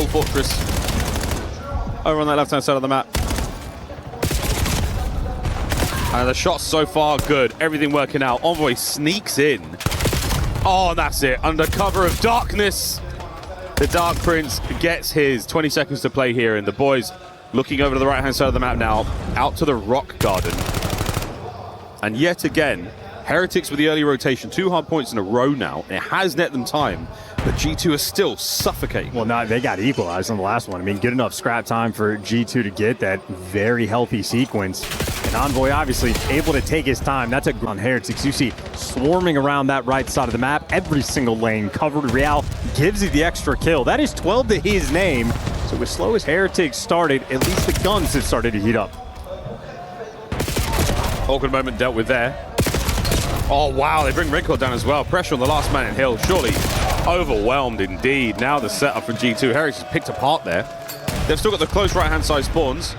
fortress over on that left-hand side of the map. And the shots so far good. Everything working out. Envoy sneaks in. Oh, and that's it. Under cover of darkness, the Dark Prince gets his 20 seconds to play here, and the boys looking over to the right-hand side of the map now, out to the Rock Garden. And yet again, Heretics with the early rotation, 2 hard points in a row now. It has net them time, but G2 are still suffocating. Well, no, they got equalized on the last one. I mean, good enough scrap time for G2 to get that very healthy sequence. And Envoy obviously able to take his time. That's a on Heretics. You see swarming around that right side of the map, every single lane covered. Real gives you the extra kill. That is 12 to his name. So as slow as Heretics started, at least the guns have started to heat up. Awkward moment dealt with there. Oh, wow, they bring Redcore down as well. Pressure on the last man in Hill. Surely overwhelmed indeed. Now the setup for G2. Heretics picked apart there. They've still got the close right-hand side spawns.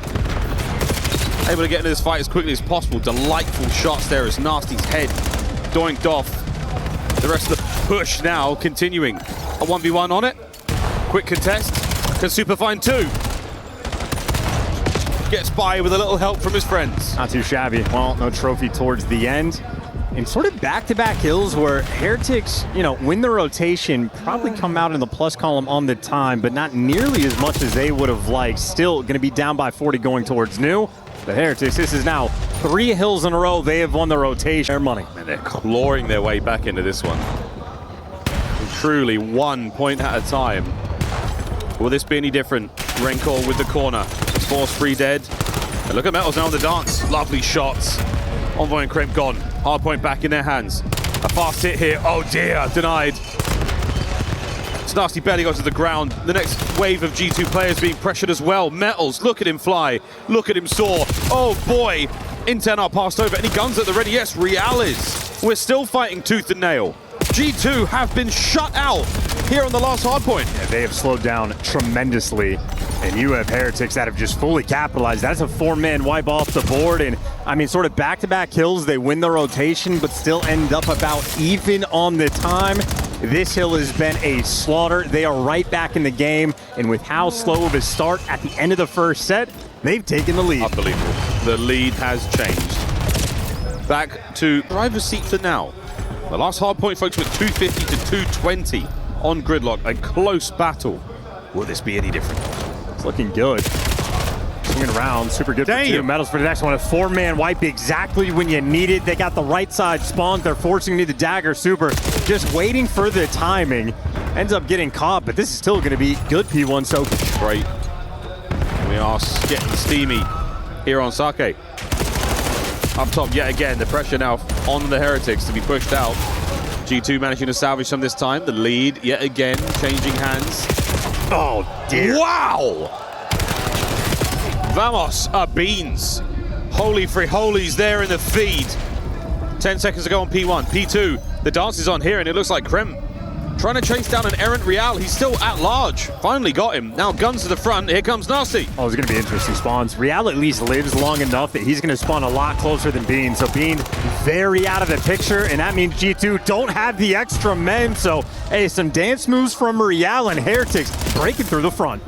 Able to get into this fight as quickly as possible. Delightful shots there as Nastie's head doinked off. The rest of the push now continuing. A 1v1 on it. Quick contest. Can Super find 2? Gets by with a little help from his friends. Not too shabby. Well, no trophy towards the end. And sort of back-to-back kills where Heretics, you know, win the rotation, probably come out in the plus column on the time, but not nearly as much as they would have liked. Still going to be down by 40 going towards new. But Heretics, this is now 3 hills in a row. They have won the rotation. Their money. And they're clawing their way back into this one. And truly 1 point at a time. Will this be any different? Rencor with the corner. Force free dead. And look at Metals now on the dance. Lovely shots. Envoy and Kremp gone. Hardpoint back in their hands. A fast hit here. Oh dear, denied. Nastie barely got to the ground. The next wave of G2 players being pressured as well. Metals, look at him fly. Look at him soar. Oh boy. Inten are passed over. Any guns at the ready? Yes, Real is. We're still fighting tooth and nail. G2 have been shut out here on the last hardpoint. Yeah, they have slowed down tremendously. And you have Heretics that have just fully capitalized. That's a 4-man wipe off the board. And I mean, sort of back-to-back kills. They win the rotation, but still end up about even on the time. This hill has been a slaughter. They are right back in the game. And with how slow of a start at the end of the first set, they've taken the lead. Unbelievable. The lead has changed. Back to driver's seat for now. The last hardpoint, folks, with 250 to 220 on Gridlock. A close battle. Will this be any different? It's looking good. Swinging around, super good for 2. Metals for the next one. A 4-man wipe exactly when you need it. They got the right side spawns. They're forcing the dagger super. Just waiting for the timing. Ends up getting caught, but this is still going to be good P1 so great. We are getting steamy here on Sake. Up top yet again, the pressure now on the Heretics to be pushed out. G2 managing to salvage some this time. The lead yet again changing hands. Oh dear. Wow! Vamos are beans. Holy free holies there in the feed. 10 seconds to go on P1. P2, the dance is on here and it looks like Kremp trying to chase down an errant Real. He's still at large. Finally got him. Now guns to the front. Here comes Nastie. Oh, it's going to be interesting spawns. Real at least lives long enough that he's going to spawn a lot closer than Bean. So Bean very out of the picture, and that means G2 don't have the extra men. So, hey, some dance moves from Real and Heretics breaking through the front.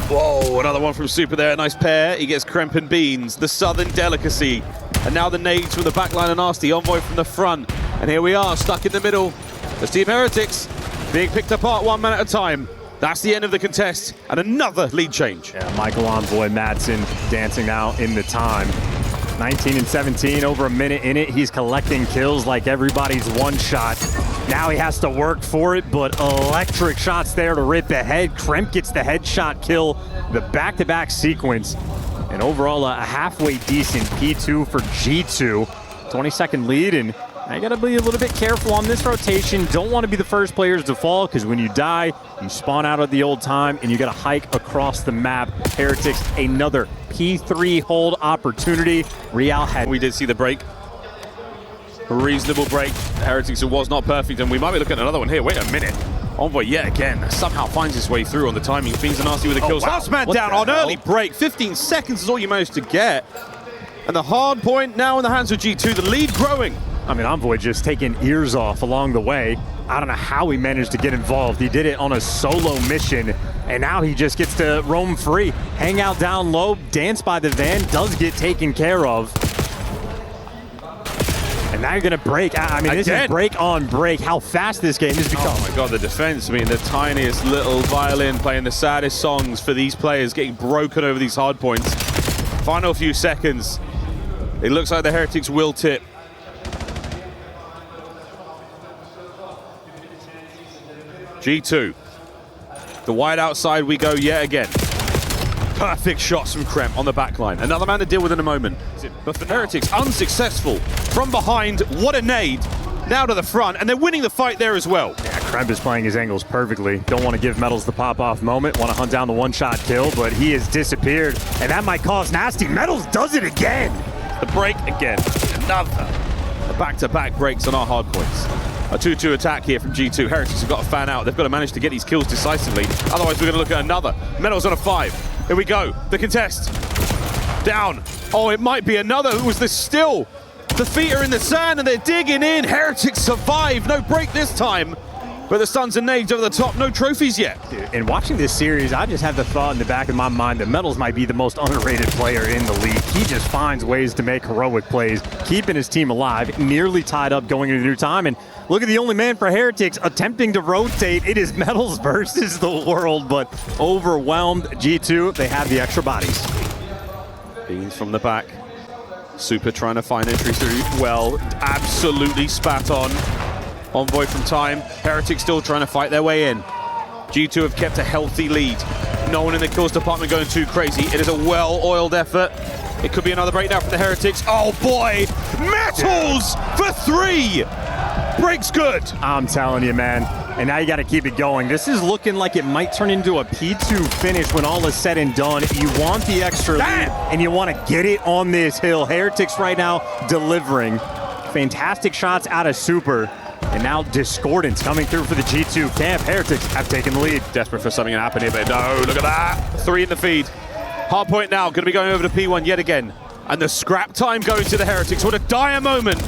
Whoa, another one from Super there. Nice pair. He gets Kremp and Beans, the southern delicacy. And now the nades from the backline of Nastie. Envoy from the front. And here we are, stuck in the middle. The Team Heretics being picked apart 1 man at a time. That's the end of the contest, and another lead change. Yeah, Michael Envoy Madsen dancing now in the time. 19 and 17, over a minute in it. He's collecting kills like everybody's one shot. Now he has to work for it, but electric shots there to rip ahead. Kremp gets the headshot kill, the back-to-back sequence. And overall, a halfway decent P2 for G2. 20-second lead, and I gotta be a little bit careful on this rotation. Don't want to be the first players to fall, because when you die, you spawn out at the old time, and you gotta hike across the map. Heretics, another P3 hold opportunity. Real had... We did see the break. A reasonable break. Heretics, it was not perfect, and we might be looking at another one here. Wait a minute. Envoy yet again somehow finds his way through on the timing. Beans and Nastie with the kills. Wow. Last man down on early break. 15 seconds is all you managed to get. And the hard point now in the hands of G2. The lead growing. I mean, Envoy just taking ears off along the way. I don't know how he managed to get involved. He did it on a solo mission, and now he just gets to roam free, hang out down low, dance by the van, does get taken care of. And now you're going to break. I mean, this is break on break, how fast this game has become. Oh my God, the defense. I mean, the tiniest little violin playing the saddest songs for these players, getting broken over these hard points. Final few seconds. It looks like the Heretics will tip. G2. The wide outside we go yet again. Perfect shots from Kremp on the back line. Another man to deal with in a moment. But for Heretics, unsuccessful. From behind, what a nade. Now to the front, and they're winning the fight there as well. Yeah, Kremp is playing his angles perfectly. Don't want to give Metals the pop-off moment. Want to hunt down the one-shot kill, but he has disappeared. And that might cause Nastie. Metals does it again. The break again. Another. The back-to-back breaks on our hard points. A 2-2 attack here from G2. Heretics have got to fan out. They've got to manage to get these kills decisively. Otherwise, we're going to look at another. Metals on a 5. Here we go. The contest. Down. Oh, it might be another. Who was this still? The feet are in the sand and they're digging in. Heretics survive. No break this time. But the stuns and nades over the top. No trophies yet. Dude, in watching this series, I just have the thought in the back of my mind that Metals might be the most underrated player in the league. He just finds ways to make heroic plays, keeping his team alive, nearly tied up going into new time. And look at the only man for Heretics attempting to rotate. It is Metals versus the world, but overwhelmed. G2, they have the extra bodies. Beans from the back. Super trying to find entry through. Well, absolutely spat on. Envoy from time. Heretics still trying to fight their way in. G2 have kept a healthy lead. No one in the kills department going too crazy. It is a well-oiled effort. It could be another breakdown from the Heretics. Oh boy! Metals for 3! Breaks good. I'm telling you, man. And now you got to keep it going. This is looking like it might turn into a P2 finish when all is said and done. You want the extra lead, and you want to get it on this hill. Heretics right now delivering. Fantastic shots out of Super. And now Discordance coming through for the G2 camp. Heretics have taken the lead. Desperate for something to happen here, but no, look at that. 3 in the feed. Hardpoint now, going to be going over to P1 yet again. And the scrap time going to the Heretics. What a dire moment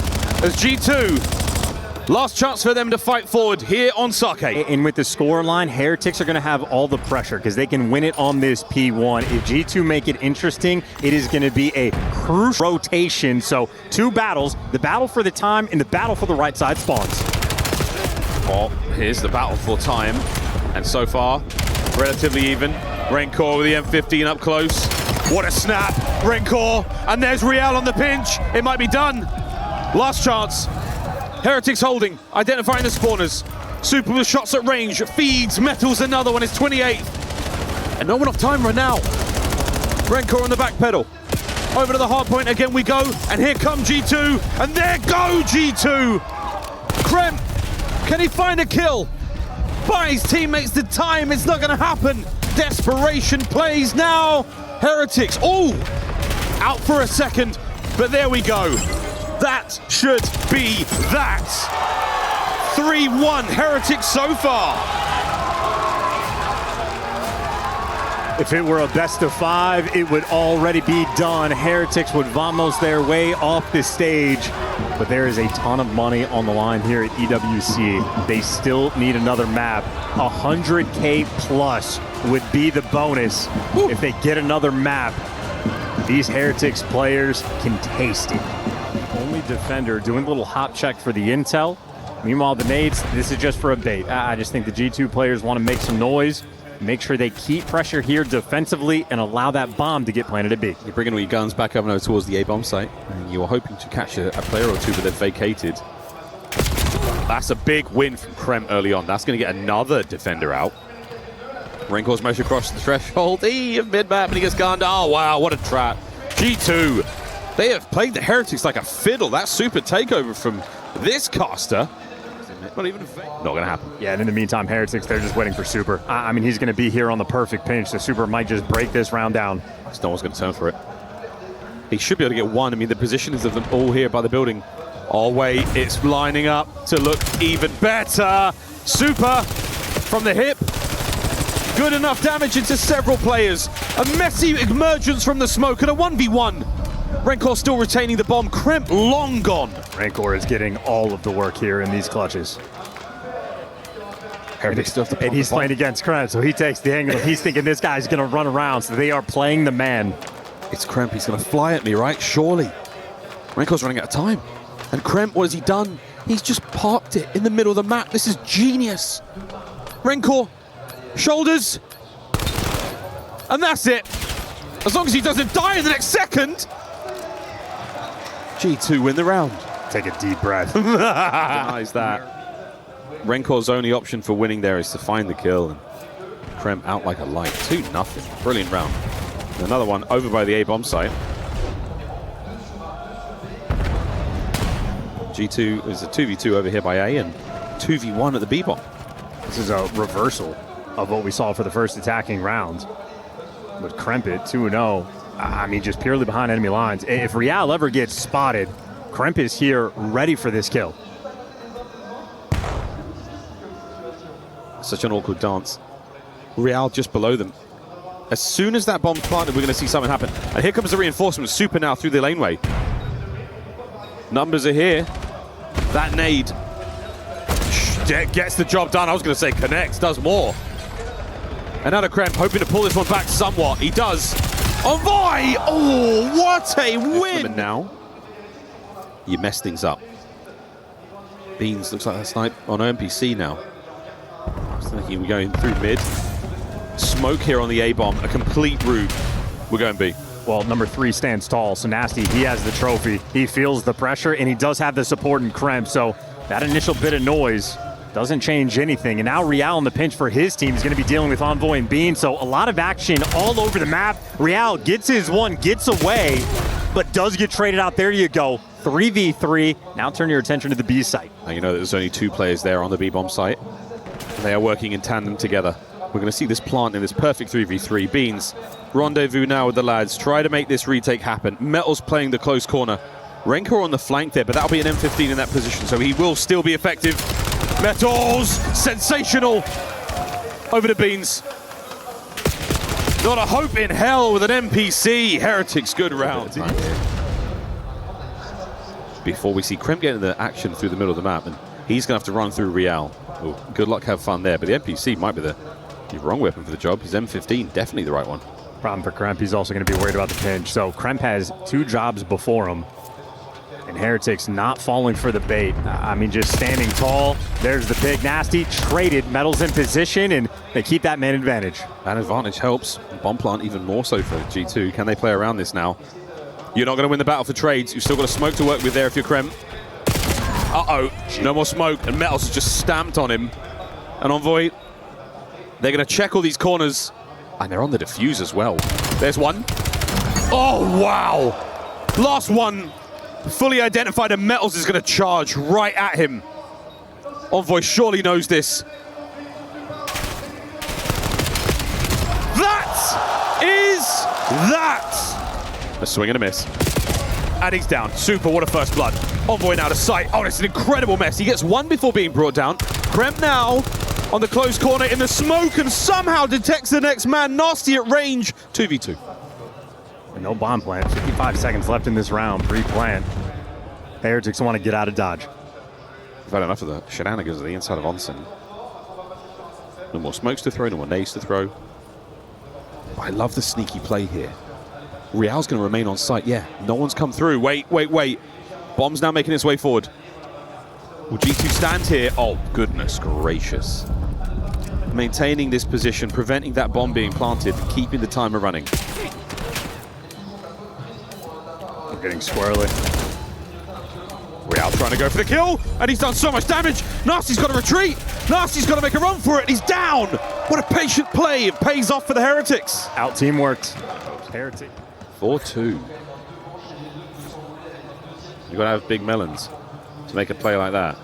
as G2, last chance for them to fight forward here on Sake. And with the score line, Heretics are going to have all the pressure because they can win it on this P1. If G2 make it interesting, it is going to be a crucial rotation. So 2 battles, the battle for the time and the battle for the right side spawns. Oh, here's the battle for time. And so far, relatively even. Rencor with the M15 up close. What a snap, Rencor. And there's Real on the pinch. It might be done. Last chance. Heretics holding, identifying the spawners. Super with shots at range, feeds, Metals another one, it's 28. And no one off time right now. Rencor on the back pedal. Over to the hard point again we go, and here come G2, and there go G2! Kremp, can he find a kill? Buy his teammates the time, it's not gonna happen. Desperation plays now. Heretics, oh! Out for a second, but there we go. That should be that. 3-1 Heretics so far. If it were a best of 5, it would already be done. Heretics would vamos their way off the stage. But there is a ton of money on the line here at EWC. They still need another map. 100K plus would be the bonus if they get another map. These Heretics players can taste it. Only defender doing a little hop check for the intel. Meanwhile, the nades, this is just for a bait. I just think the G2 players want to make some noise, make sure they keep pressure here defensively and allow that bomb to get planted at B. You're bringing all your guns back up and over towards the A-bomb site, and you are hoping to catch a player or two, but they've vacated. That's a big win from Kremp early on. That's going to get another defender out. Renkor's motion across the threshold. Mid-map, and he gets gunned. Oh, wow, what a trap. G2, they have played the Heretics like a fiddle. That super takeover from this caster. Not going to happen. Yeah, and in the meantime, Heretics, they're just waiting for Super. I mean, he's going to be here on the perfect pinch, so Super might just break this round down. No one's going to turn for it. He should be able to get one. I mean, the positions of them all here by the building. Oh, wait, it's lining up to look even better. Super from the hip. Good enough damage into several players. A messy emergence from the smoke and a 1v1. Rencor still retaining the bomb. Kremp long gone. Rencor is getting all of the work here in these clutches. Heretics still have to and he's playing against Kremp, so he takes the angle. He's thinking this guy's going to run around, so they are playing the man. It's Kremp. He's going to fly at me, right? Surely. Renkor's running out of time. And Kremp, what has he done? He's just parked it in the middle of the map. This is genius. Renkor, shoulders. And that's it. As long as he doesn't die in the next second. G2 win the round. Take a deep breath. Denies that. Renkor's only option for winning there is to find the kill, and Kremp out like a light. 2-0. Brilliant round. And another one over by the A-bomb site. G2 is a 2v2 over here by A and 2v1 at the B-bomb. This is a reversal of what we saw for the first attacking round. But Kremp it 2-0. I mean, just purely behind enemy lines. If Real ever gets spotted, Kremp is here ready for this kill. Such an awkward dance. Real just below them. As soon as that bomb's planted, we're going to see something happen. And here comes the reinforcement. Super now through the laneway. Numbers are here. That nade gets the job done. I was going to say connects, does more. And now Kremp hoping to pull this one back somewhat. He does. Envoy! Oh, what a win! And now, you mess things up. Beans looks like a snipe on NPC now. I was thinking we're going through mid. Smoke here on the A-bomb, a complete rube. We're going B. Well, number 3 stands tall, so Nastie, he has the trophy. He feels the pressure, and he does have the support in Kremp, so that initial bit of noise doesn't change anything. And now Real in the pinch for his team is going to be dealing with Envoy and Bean, so a lot of action all over the map. Real gets his one, gets away, but does get traded out. There you go, 3v3. Now turn your attention to the B site. Now you know that there's only 2 players there on the B-bomb site. They are working in tandem together. We're going to see this plant in this perfect 3v3. Beans, rendezvous now with the lads. Try to make this retake happen. Metal's playing the close corner. Renkor on the flank there, but that'll be an M15 in that position, so he will still be effective. Metals, sensational. Over to Beans. Not a hope in hell with an NPC. Heretics, good round. Before we see Kremp get into the action through the middle of the map, and he's going to have to run through Real. Oh, good luck, have fun there. But the NPC might be the wrong weapon for the job. His M15, definitely the right one. Problem for Kremp, he's also going to be worried about the pinch. So Kremp has 2 jobs before him. And Heretics not falling for the bait. I mean, just standing tall. There's the pick. Nastie traded. Metal's in position, and they keep that man advantage. That advantage helps. Bomb plant even more so for G2. Can they play around this now? You're not going to win the battle for trades. You've still got a smoke to work with there if you're Kremp. Uh-oh, no more smoke, and Metals has just stamped on him. And Envoy, they're going to check all these corners, and they're on the defuse as well. There's one. Oh, wow. Last one, fully identified, and Metals is going to charge right at him. Envoy surely knows this. That is that. A swing and a miss. And he's down. Super, what a first blood. Envoy now to sight. Oh, it's an incredible mess. He gets one before being brought down. Kremp now on the close corner in the smoke and somehow detects the next man. Nastie at range. 2v2. No bomb plant. 55 seconds left in this round. Pre-plant. Heretics want to get out of dodge. We've had enough of the shenanigans at the inside of Onsen. No more smokes to throw, no more nades to throw. I love the sneaky play here. Real's going to remain on site. Yeah, no one's come through. Wait. Bomb's now making its way forward. Will G2 stand here? Oh, goodness gracious. Maintaining this position, preventing that bomb being planted, and keeping the timer running. We're getting squirrely. Real trying to go for the kill, and he's done so much damage. Nastie's got to retreat. Nastie's got to make a run for it. He's down. What a patient play. It pays off for the Heretics. Out teamworked. Heretics. 4-2. You've got to have big melons to make a play like that.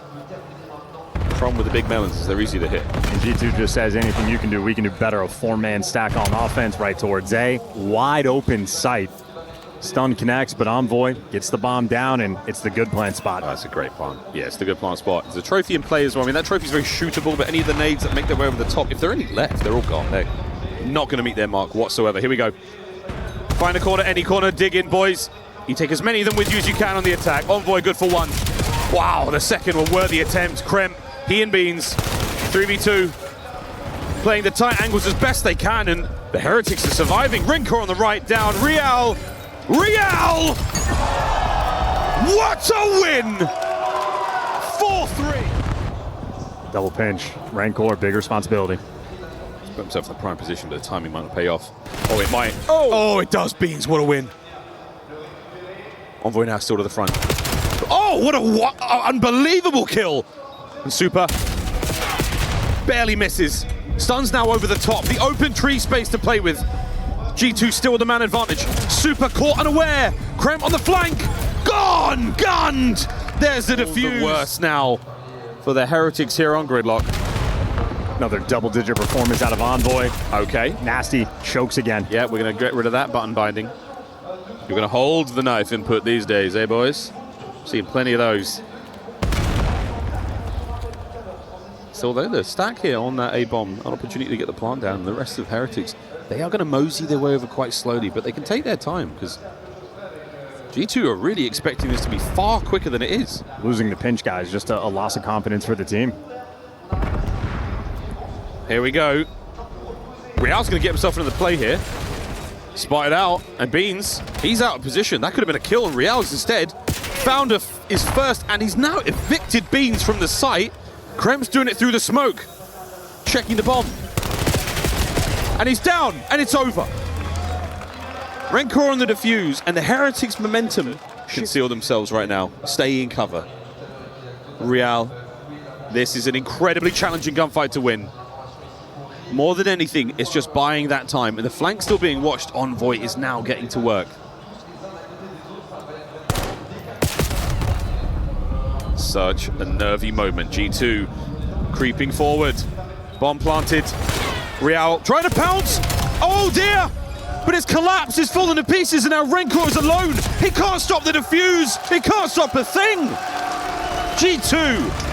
The problem with the big melons is they're easy to hit. And G2 just says anything you can do, we can do better. A 4-man stack on offense right towards A. Wide open sight. Stun connects, but Envoy gets the bomb down, and it's the good plant spot. Oh, that's a great plant. Yeah, it's the good plant spot. There's a trophy in play as well. I mean, that trophy's very shootable, but any of the nades that make their way over the top, if there are any left, they're all gone. They're not going to meet their mark whatsoever. Here we go. Find a corner, any corner, dig in, boys. You take as many of them with you as you can on the attack. Envoy good for 1. Wow, the second, a worthy attempt. Kremp, he and Beans, 3v2. playing the tight angles as best they can, and the Heretics are surviving. Rincor on the right, down. Real! What a win! 4-3. Double pinch. Rancor, big responsibility. He's put himself in the prime position, but the timing might not pay off. Oh, it might. Oh, it does. Beans, what a win. Envoy now still to the front. Oh, what a unbelievable kill. And Super barely misses. Stun's now over the top. The open tree space to play with. G2 still with the man advantage. Super caught unaware. Kremp on the flank. Gone! Gunned! There's the defuse. The worst now for the Heretics here on Gridlock. Another double-digit performance out of Envoy. Okay. Nastie chokes again. Yeah, we're going to get rid of that button binding. You're going to hold the knife input these days, eh, boys? Seeing plenty of those. So the stack here on that A-bomb, an opportunity to get the plant down, and the rest of Heretics, they are going to mosey their way over quite slowly, but they can take their time, because G2 are really expecting this to be far quicker than it is. Losing the pinch, guys, just a loss of confidence for the team. Here we go. Real's going to get himself into the play here. Spotted out, and Beans, he's out of position. That could have been a kill, and Real's instead found his first, and he's now evicted Beans from the site. Kremp's doing it through the smoke. Checking the bomb. And he's down, and it's over. Rancor on the defuse, and the Heretics' momentum can seal themselves right now. Stay in cover. Real, this is an incredibly challenging gunfight to win. More than anything, it's just buying that time. And the flank still being watched, Envoy is now getting to work. Such a nervy moment. G2 creeping forward. Bomb planted. Real trying to pounce. Oh dear! But it's collapsed, it's fallen to pieces, and now Rancor is alone. He can't stop the defuse. He can't stop a thing. G2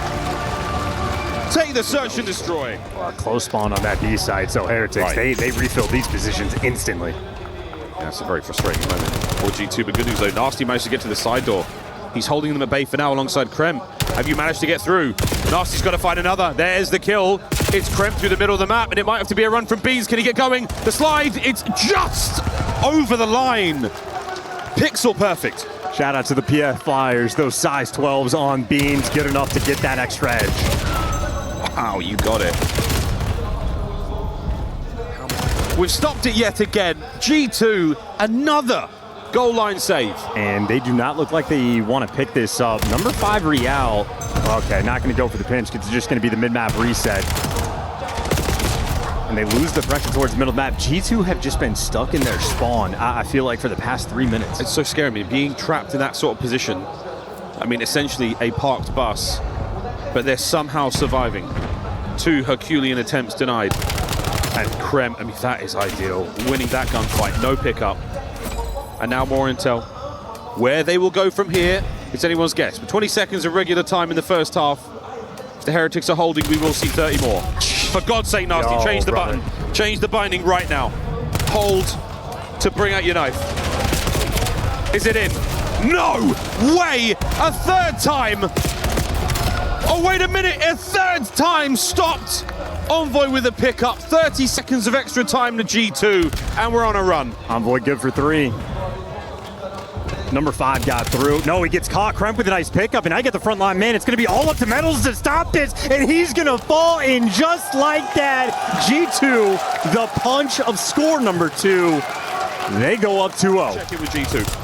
take the search and destroy. Well, close spawn on that B side, so Heretics, they refill these positions instantly. Yeah, it's a very frustrating moment for G2, but good news though, Nastie managed to get to the side door. He's holding them at bay for now alongside Kremp. Have you managed to get through? Nastie's got to find another. There's the kill. It's Kremp through the middle of the map, and it might have to be a run from Beans. Can he get going? The slide, it's just over the line. Pixel perfect. Shout out to the PF Flyers, those size 12s on Beans, good enough to get that extra edge. Wow, you got it. We've stopped it yet again. G2, another goal line save. And they do not look like they want to pick this up. Number 5, Real. Okay, not going to go for the pinch because it's just going to be the mid-map reset. And they lose the pressure towards the middle map. G2 have just been stuck in their spawn, I feel like, for the past 3 minutes. It's so scary. I mean, being trapped in that sort of position, I mean, essentially a parked bus, but they're somehow surviving. 2 Herculean attempts denied. And Kremp, I mean, that is ideal. Winning that gunfight, no pickup. And now more intel. Where they will go from here, it's anyone's guess. With 20 seconds of regular time in the first half, if the Heretics are holding, we will see 30 more. For God's sake, Nastie, change the button. Change the binding right now. Hold to bring out your knife. Is it in? No way! A third time! Oh, wait a minute, a third time stopped! Envoy with a pickup, 30 seconds of extra time to G2, and we're on a run. Envoy good for 3. Number 5 got through. No, he gets caught. Kremp with a nice pickup, and I get the front line. Man, it's going to be all up to Metals to stop this, and he's going to fall in just like that. G2, the punch of score number 2. They go up 2-0. Check in with G2.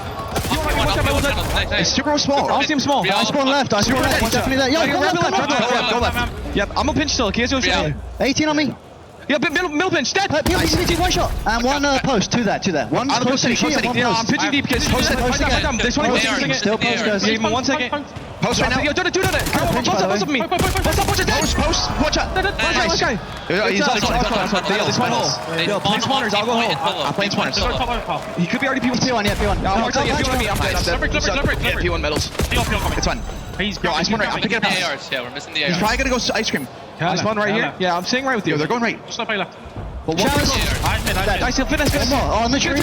It's super small. I'll see him small. I spawn left. I spawn left. One's definitely there. Yo, go left. Go left. Yep, I'm a pinch still. Can you see 18 on me. Yeah, middle pinch, dead! One shot. And one post, to that. One post to the and one post. I'm pitching deep, kids. Post it. This one is still post, guys. Give me 1 second. Post right now. Yo, do it. Post up me. Post. Watch out. This guy. He's outside. This one hole. Yo, play spawners, I'll go hole. I'm playing spawners. He could be already P1. Yeah, P1. I'm P1. P1 medals. It's fine. Yo, I spawn right. I'm picking up ARs. Yeah, we're missing the ARs. He's probably gonna go ice cream. I spawn right here. Yeah, I'm staying right with you. They're going right. But one I see fitness. On the tree.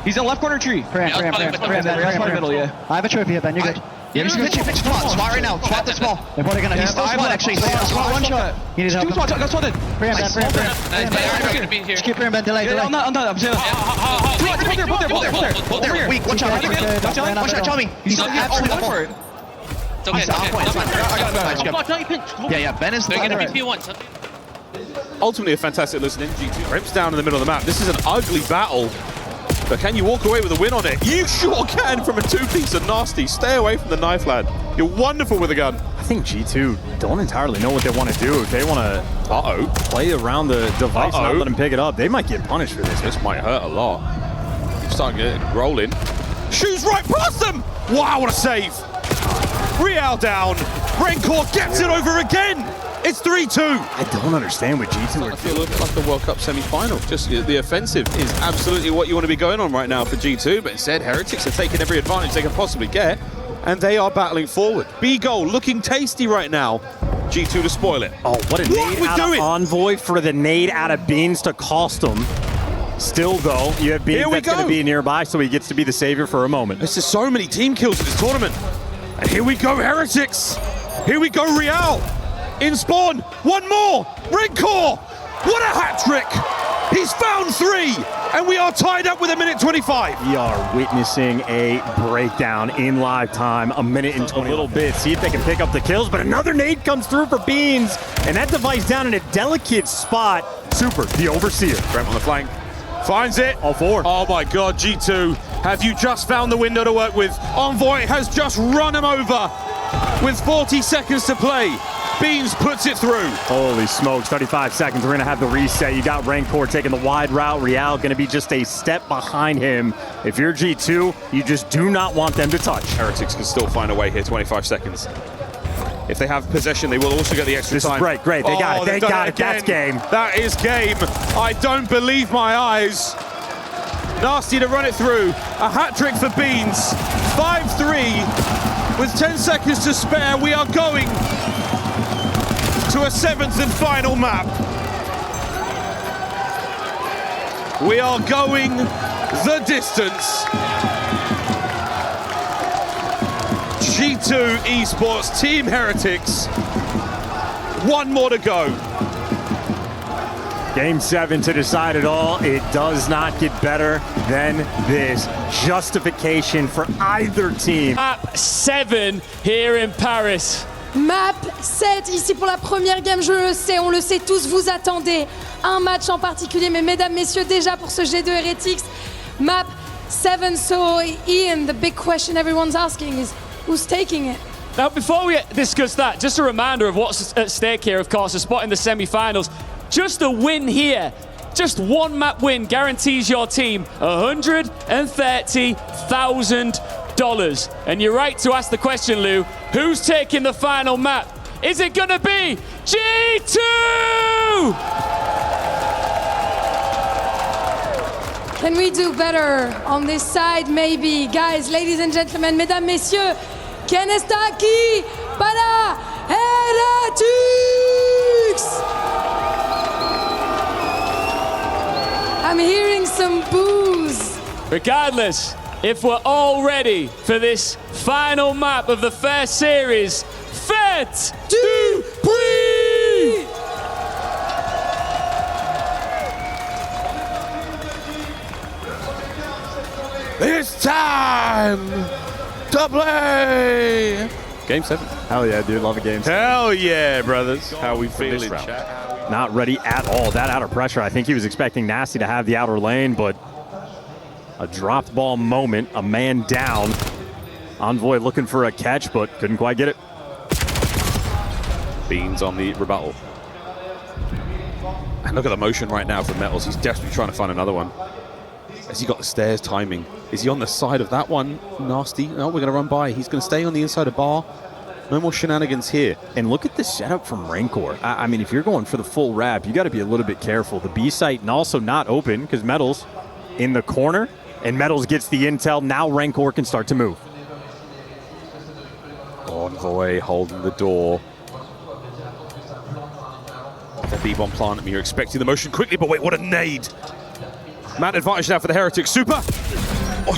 He's in the left corner tree. Middle, yeah. I have a trophy here, Ben. You're good. Yeah, he's pitch spot right now. Swap the small. He's still spot actually. Small one shot. He needs help. Got spotted. Just keep him and delay. I'm done. Put there. Weak. Watch out. Tell me. He's not actually up for it. It's okay. It's fine. I got it. Yeah. Ben is they're gonna be P1. Ultimately a fantastic listening. G2 Kremp's down in the middle of the map. This is an ugly battle. But can you walk away with a win on it? You sure can from a two-piece of Nastie. Stay away from the knife, lad. You're wonderful with a gun. I think G2 don't entirely know what they want to do. If they want to play around the device and not let him pick it up, they might get punished for this. This might hurt a lot. Starting to get rolling. Shoots right past them! Wow, what a save! Real down. Rancor gets it over again! It's 3-2. I don't understand what G2 are I feel a little bit like the World Cup semi-final. Just the offensive is absolutely what you want to be going on right now for G2, but instead Heretics are taking every advantage they can possibly get, and they are battling forward. B-goal looking tasty right now. G2 to spoil it. Oh, what a nade out of Envoy for the nade out of Beans to cost him. Still, though, you have Beans that's going to be nearby, so he gets to be the savior for a moment. There's just so many team kills in this tournament. And here we go, Heretics. Here we go, Real. In spawn, one more, Rancor, what a hat trick! He's found 3, and we are tied up with 1:25. We are witnessing a breakdown in live time, 1:20 a little bit. See if they can pick up the kills, but another nade comes through for Beans, and that device down in a delicate spot. Super, the Overseer. Kremp on the flank, finds it. All 4. Oh my God, G2, have you just found the window to work with? Envoy has just run him over with 40 seconds to play. Beans puts it through. Holy smokes, 35 seconds. We're going to have the reset. You got Rancor taking the wide route. Real going to be just a step behind him. If you're G2, you just do not want them to touch. Heretics can still find a way here, 25 seconds. If they have possession, they will also get the extra time. This is great. They got it. They got it. That's game. That is game. I don't believe my eyes. Nastie to run it through. A hat trick for Beans. 5-3 with 10 seconds to spare. We are going to a 7th and final map. We are going the distance. G2 Esports, Team Heretics. One more to go. Game 7 to decide it all. It does not get better than this. Justification for either team. Map 7 here in Paris. Map 7 ici pour la première game, je le sais, on le sait tous, vous attendez un match en particulier, mais mesdames, messieurs, déjà pour ce G2 Heretics, Map 7, so Ian, the big question everyone's asking is, who's taking it? Now, before we discuss that, just a reminder of what's at stake here, of course, a spot in the semi-finals. Just a win here, just one map win guarantees your team $130,000. And you're right to ask the question, Lou, who's taking the final map? Is it gonna be G2? Can we do better on this side, maybe? Guys, ladies and gentlemen, mesdames, messieurs, ¿quién está aquí para Heretics? I'm hearing some boos. Regardless, if we're all ready for this final map of the first series, Fête du Prix! It's time to play! Game 7. Hell yeah, dude. Love a game 7. Hell yeah, brothers. How we feeling, chat? Not ready at all. That outer pressure, I think he was expecting Nastie to have the outer lane, but a dropped ball moment, a man down. Envoy looking for a catch, but couldn't quite get it. Beans on the rebuttal. And look at the motion right now from Metals. He's desperately trying to find another one. Has he got the stairs timing? Is he on the side of that one? Nastie. No, we're going to run by. He's going to stay on the inside of bar. No more shenanigans here. And look at the setup from Rancor. I mean, if you're going for the full wrap, you got to be a little bit careful. The B site and also not open because Metals in the corner, and Metals gets the intel. Now Rancor can start to move. Envoy holding the door. The B-bomb plant. I mean, you're expecting the motion quickly, but wait, what a nade. Man advantage now for the Heretics. Super.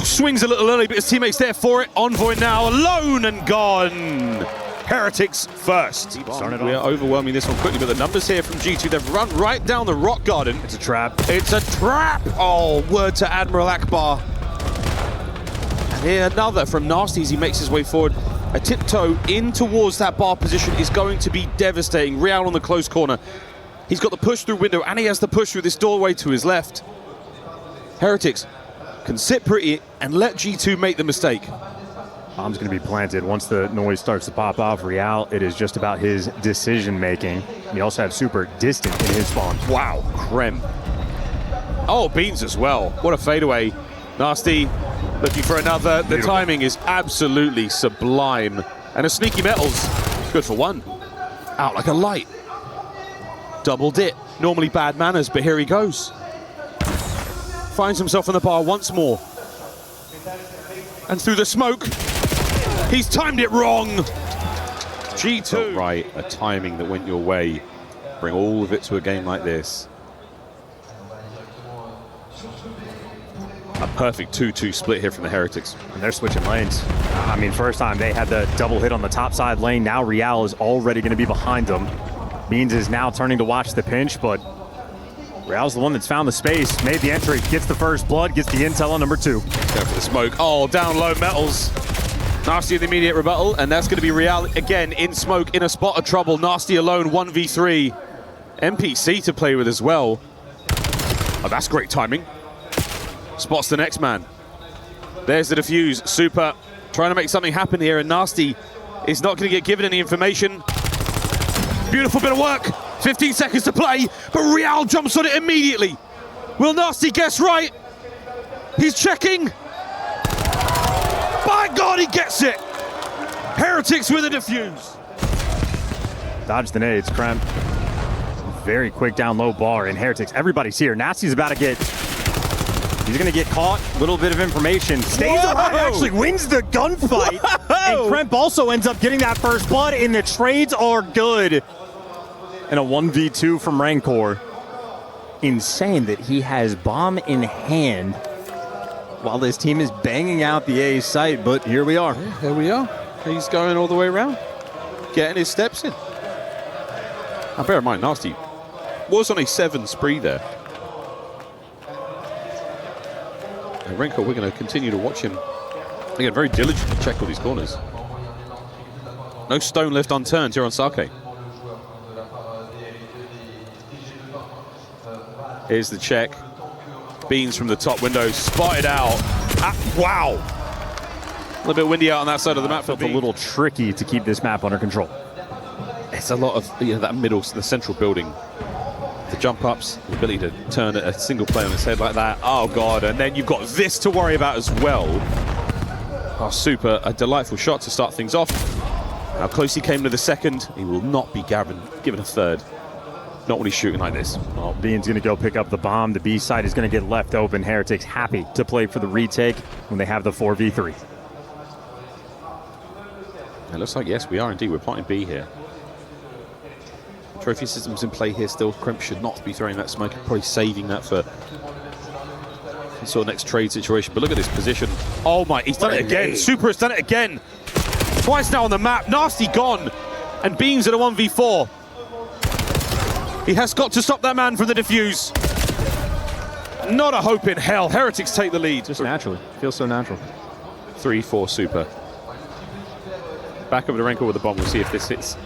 swings a little early, but his teammates there for it. Envoy now alone and gone. Heretics first. We are overwhelming this one quickly, but the numbers here from G2, they've run right down the rock garden. It's a trap. It's a trap. Oh, word to Admiral Akbar. And here another from Nastie as he makes his way forward. A tiptoe in towards that bar position is going to be devastating. Real on the close corner. He's got the push through window and he has the push through this doorway to his left. Heretics can sit pretty and let G2 make the mistake. Bomb's going to be planted once the noise starts to pop off. Real, it is just about his decision making. We also have Super distant in his spawn. Wow, Kremp. Oh, Beans as well. What a fadeaway. Nastie looking for another. The timing is absolutely sublime. And a sneaky metals. Good for one. Out like a light. Double dip. Normally bad manners, but here he goes. Finds himself on the bar once more. And through the smoke, he's timed it wrong. G2. Right, a timing that went your way. Bring all of it to a game like this. A perfect 2-2 split here from the Heretics. And they're switching lanes. I mean, first time they had the double hit on the top side lane. Now Real is already going to be behind them. Beans is now turning to watch the pinch, but Real's the one that's found the space, made the entry, gets the first blood, gets the intel on number 2. Go for the smoke. Oh, down low, metals. Nastie in the immediate rebuttal, and that's going to be Real again in smoke, in a spot of trouble. Nastie alone, 1v3. NPC to play with as well. Oh, that's great timing. Spots the next man. There's the defuse. Super trying to make something happen here, and Nastie is not going to get given any information. Beautiful bit of work. 15 seconds to play, but Real jumps on it immediately. Will Nastie guess right? He's checking. By God, he gets it. Heretics with a defuse. Dodge the nades, Kremp. Very quick down low bar, and Heretics, everybody's here. Nastie's about to get, he's gonna get caught. Little bit of information. Stays alive, actually wins the gunfight. And Kremp also ends up getting that first blood, and the trades are good. And a 1v2 from Rancor. Insane that he has bomb in hand while this team is banging out the A site, but here we are. Yeah, here we are. He's going all the way around, getting his steps in. Now bear in mind, Nastie was on a 7 spree there. And Rancor, we're going to continue to watch him. Again, very diligent to check all these corners. No stone left unturned here on Sake. Here's the check. Beans from the top window, spotted out. Wow. A little bit windy out on that side of the map. Felt a little tricky to keep this map under control. It's a lot of that middle, the central building. The jump ups, the ability to turn a single play on its head like that. Oh God, and then you've got this to worry about as well. Oh, Super, a delightful shot to start things off. How close he came to the second. He will not be given a third. Not when he's shooting like this. Well, Bean's going to go pick up the bomb. The B side is going to get left open. Heretics happy to play for the retake when they have the 4v3. It looks like, yes, we are indeed. We're plotting B here. Trophy systems in play here still. Kremp should not be throwing that smoke. Probably saving that for some sort of next trade situation. But look at this position. Oh my, he's done it again. Super has done it again. Twice now on the map. Nastie gone. And Beans at a 1v4. He has got to stop that man from the defuse. Not a hope in hell. Heretics take the lead. Just naturally. Feels so natural. 3-4 Super. Back over to Rancor with the bomb. We'll see if this hits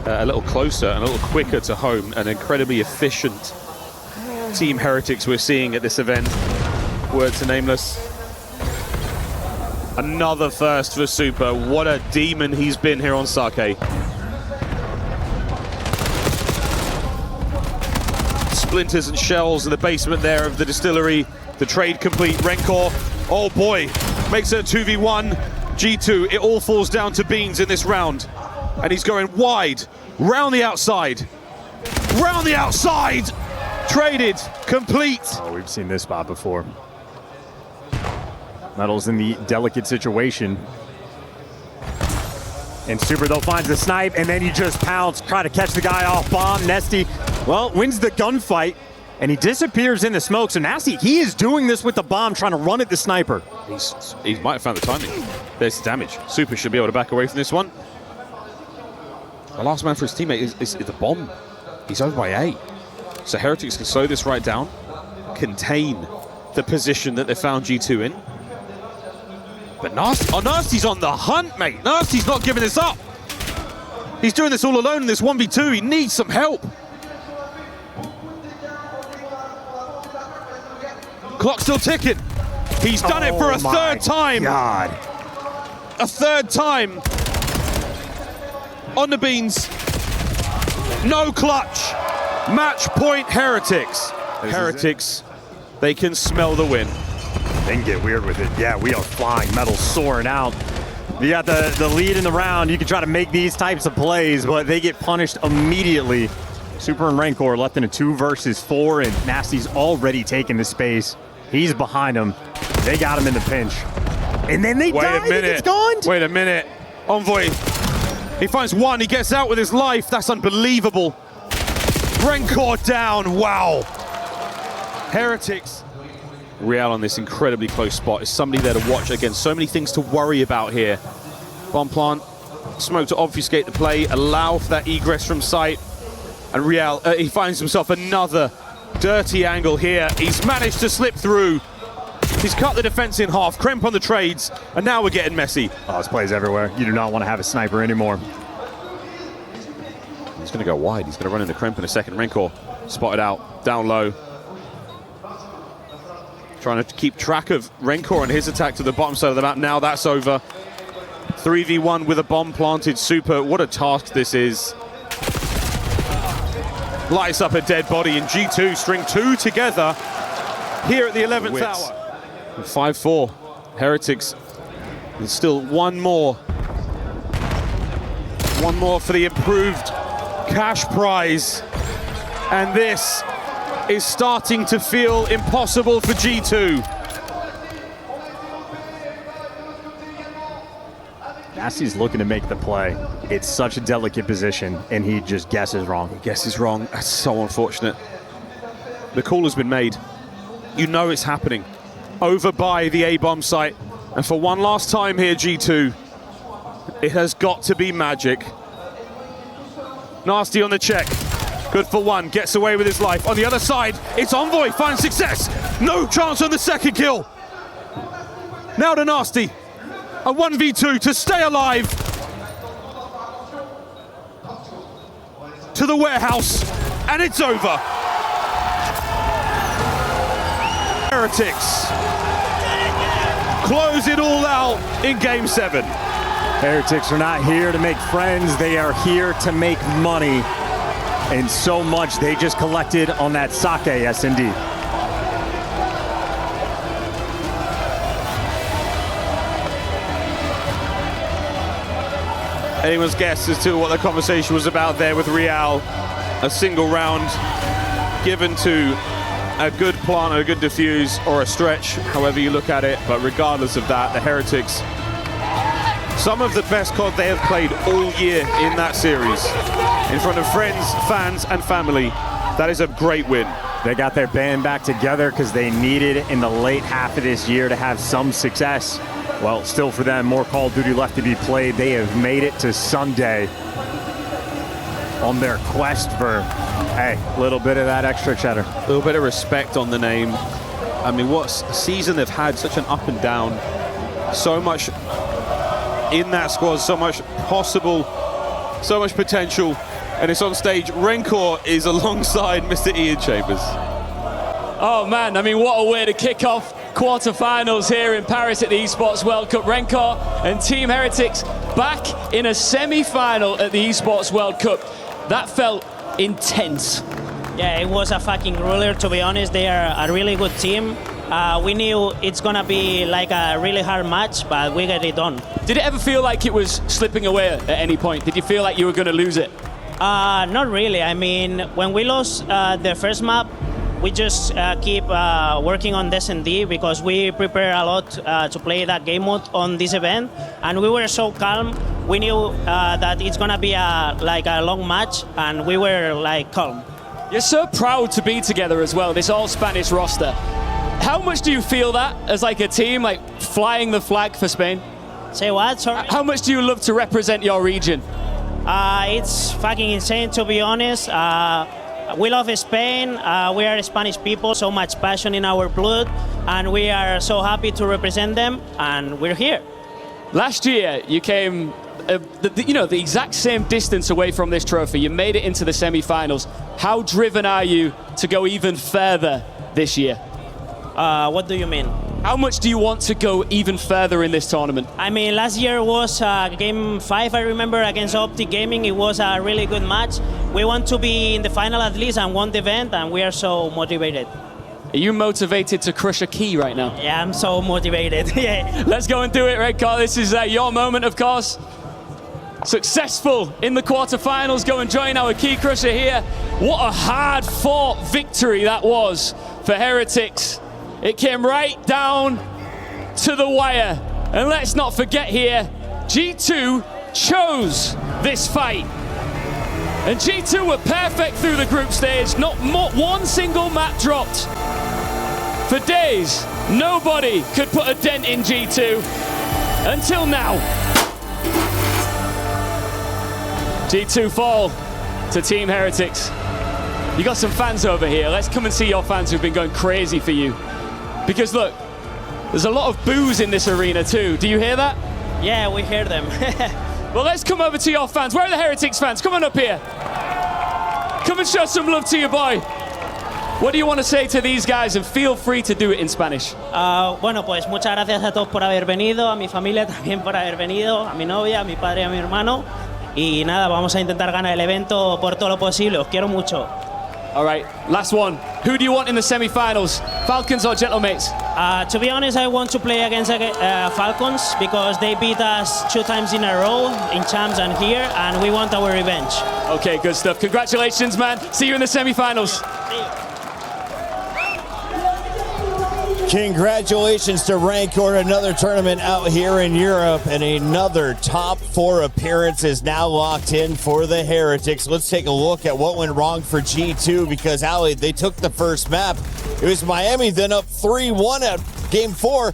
a little closer and a little quicker to home. An incredibly efficient Team Heretics we're seeing at this event. Word to Nameless. Another first for Super. What a demon he's been here on Sake. Splinters and shells in the basement there of the distillery. The trade complete. Rancor, oh boy, makes it a 2v1. G2, it all falls down to Beans in this round. And he's going wide, round the outside. Round the outside! Traded, complete. Oh, we've seen this spot before. Metals in the delicate situation. And Super, though, finds the snipe, and then he just pounds, try to catch the guy off bomb. Nastie, well, wins the gunfight, and he disappears in the smoke. So Nastie, he is doing this with the bomb, trying to run at the sniper. He might have found the timing. There's the damage. Super should be able to back away from this one. The last man for his teammate is the bomb. He's over by A. So Heretics can slow this right down, contain the position that they found G2 in. But Nastie's on the hunt, mate. Nastie's not giving this up. He's doing this all alone in this 1v2. He needs some help. Clock's still ticking. He's done it for a third time. God. A third time. On the beans. No clutch. Match point Heretics. Heretics, they can smell the win. They can get weird with it. Yeah, we are flying. Metal soaring out. You got the lead in the round. You can try to make these types of plays, but they get punished immediately. Super and Rancor left in a 2 versus 4, and Nastie's already taken the space. He's behind him. They got him in the pinch. And then they died. It's gone. Wait a minute. Envoy, he finds one. He gets out with his life. That's unbelievable. Rancor down. Wow. Heretics. Real on this incredibly close spot is somebody there to watch against. So many things to worry about here. Bomb plant, smoke to obfuscate the play, allow for that egress from sight. And Real, he finds himself another dirty angle here. He's managed to slip through. He's cut the defense in half. Kremp on the trades, and now we're getting messy. Oh, this play's everywhere. You do not want to have a sniper anymore. He's going to go wide. He's going to run into Kremp in a second. Rancor spotted out, down low. Trying to keep track of Rancor and his attack to the bottom side of the map. Now that's over. 3v1 with a bomb planted. Super, what a task this is. Lights up a dead body in G2, string 2 together here at the 11th hour. 5-4, Heretics. There's still one more. One more for the improved cash prize. And this is starting to feel impossible for G2. Nastie's looking to make the play. It's such a delicate position, and he just guesses wrong. He guesses wrong. That's so unfortunate. The call has been made. You know it's happening. Over by the A-bomb site. And for one last time here, G2, it has got to be magic. Nastie on the check. Good for one, gets away with his life. On the other side, it's Envoy, finds success. No chance on the second kill. Now to Nastie. A 1v2 to stay alive. To the warehouse, and it's over. Heretics close it all out in Game 7. Heretics are not here to make friends. They are here to make money. And so much they just collected on that sake S&D. Anyone's guess as to what the conversation was about there with Real. A single round given to a good plant, a good defuse, or a stretch, however you look at it. But regardless of that, the Heretics, some of the best COD they have played all year in that series. In front of friends, fans, and family. That is a great win. They got their band back together because they needed in the late half of this year to have some success. Well, still for them, more Call of Duty left to be played. They have made it to Sunday on their quest for, hey, a little bit of that extra cheddar. A little bit of respect on the name. I mean, what a season they've had, such an up and down. So much in that squad, so much possible, so much potential. And it's on stage. Rancor is alongside Mr. Ian Chambers. Oh man, I mean, what a way to kick off quarterfinals here in Paris at the Esports World Cup. Rancor and Team Heretics back in a semi-final at the Esports World Cup. That felt intense. Yeah, it was a fucking ruler, to be honest. They are a really good team. We knew it's gonna be like a really hard match, but we got it done. Did it ever feel like it was slipping away at any point? Did you feel like you were gonna lose it? Not really. I mean, when we lost the first map, we just keep working on D because we prepare a lot to play that game mode on this event, and we were so calm. We knew that it's gonna be like a long match, and we were like calm. You're so proud to be together as well, this all-Spanish roster. How much do you feel that as like a team, like flying the flag for Spain? Say what? Sorry? How much do you love to represent your region? It's fucking insane, to be honest. We love Spain. We are Spanish people, so much passion in our blood, and we are so happy to represent them, and we're here. Last year, you came the exact same distance away from this trophy. You made it into the semi-finals. How driven are you to go even further this year? What do you mean? How much do you want to go even further in this tournament? I mean, last year was game 5, I remember, against Optic Gaming. It was a really good match. We want to be in the final at least and won the event, and we are so motivated. Are you motivated to crush a key right now? Yeah, I'm so motivated. Yeah. Let's go and do it, Red Car. This is your moment, of course. Successful in the quarterfinals. Go and join our key crusher here. What a hard-fought victory that was for Heretics. It came right down to the wire. And let's not forget here, G2 chose this fight. And G2 were perfect through the group stage. Not one single map dropped. For days, nobody could put a dent in G2 until now. G2 fall to Team Heretics. You got some fans over here. Let's come and see your fans who've been going crazy for you. Because look, there's a lot of boos in this arena too. Do you hear that? Yeah, we hear them. Well, let's come over to your fans. Where are the Heretics fans? Come on up here. Come and show some love to your boy. What do you want to say to these guys? And feel free to do it in Spanish. Bueno, pues muchas gracias a todos por haber venido, a mi familia también por haber venido, a mi novia, a mi padre y a mi hermano. Y nada, vamos a intentar ganar el evento por todo lo posible. Os quiero mucho. All right, last one. Who do you want in the semi-finals? Falcons or Gentlemates? To be honest, I want to play against Falcons because they beat us 2 times in a row in champs and here, and we want our revenge. Okay, good stuff. Congratulations, man. See you in the semi-finals. Congratulations to Rancor, another tournament out here in Europe, and another top 4 appearance is now locked in for the Heretics. Let's take a look at what went wrong for G2 because, Ali, they took the first map. It was Miami, then up 3-1 at game 4.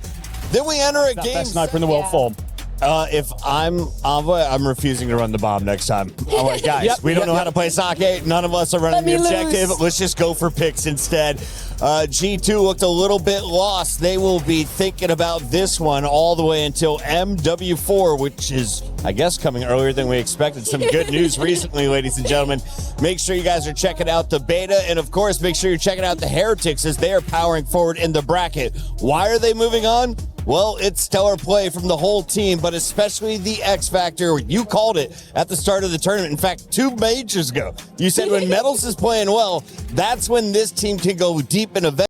Then we enter a game. Best sniper in the world form. If I'm Envoy, I'm refusing to run the bomb next time. I'm like, guys, we don't know how to play sake. None of us are running the objective. Let's just go for picks instead. G2 looked a little bit lost. They will be thinking about this one all the way until MW4, which is, I guess, coming earlier than we expected. Some good news recently, ladies and gentlemen. Make sure you guys are checking out the beta. And, of course, make sure you're checking out the Heretics as they are powering forward in the bracket. Why are they moving on? Well, it's stellar play from the whole team, but especially the X Factor. You called it at the start of the tournament. In fact, 2 majors ago, you said when Metals is playing well, that's when this team can go deep in events.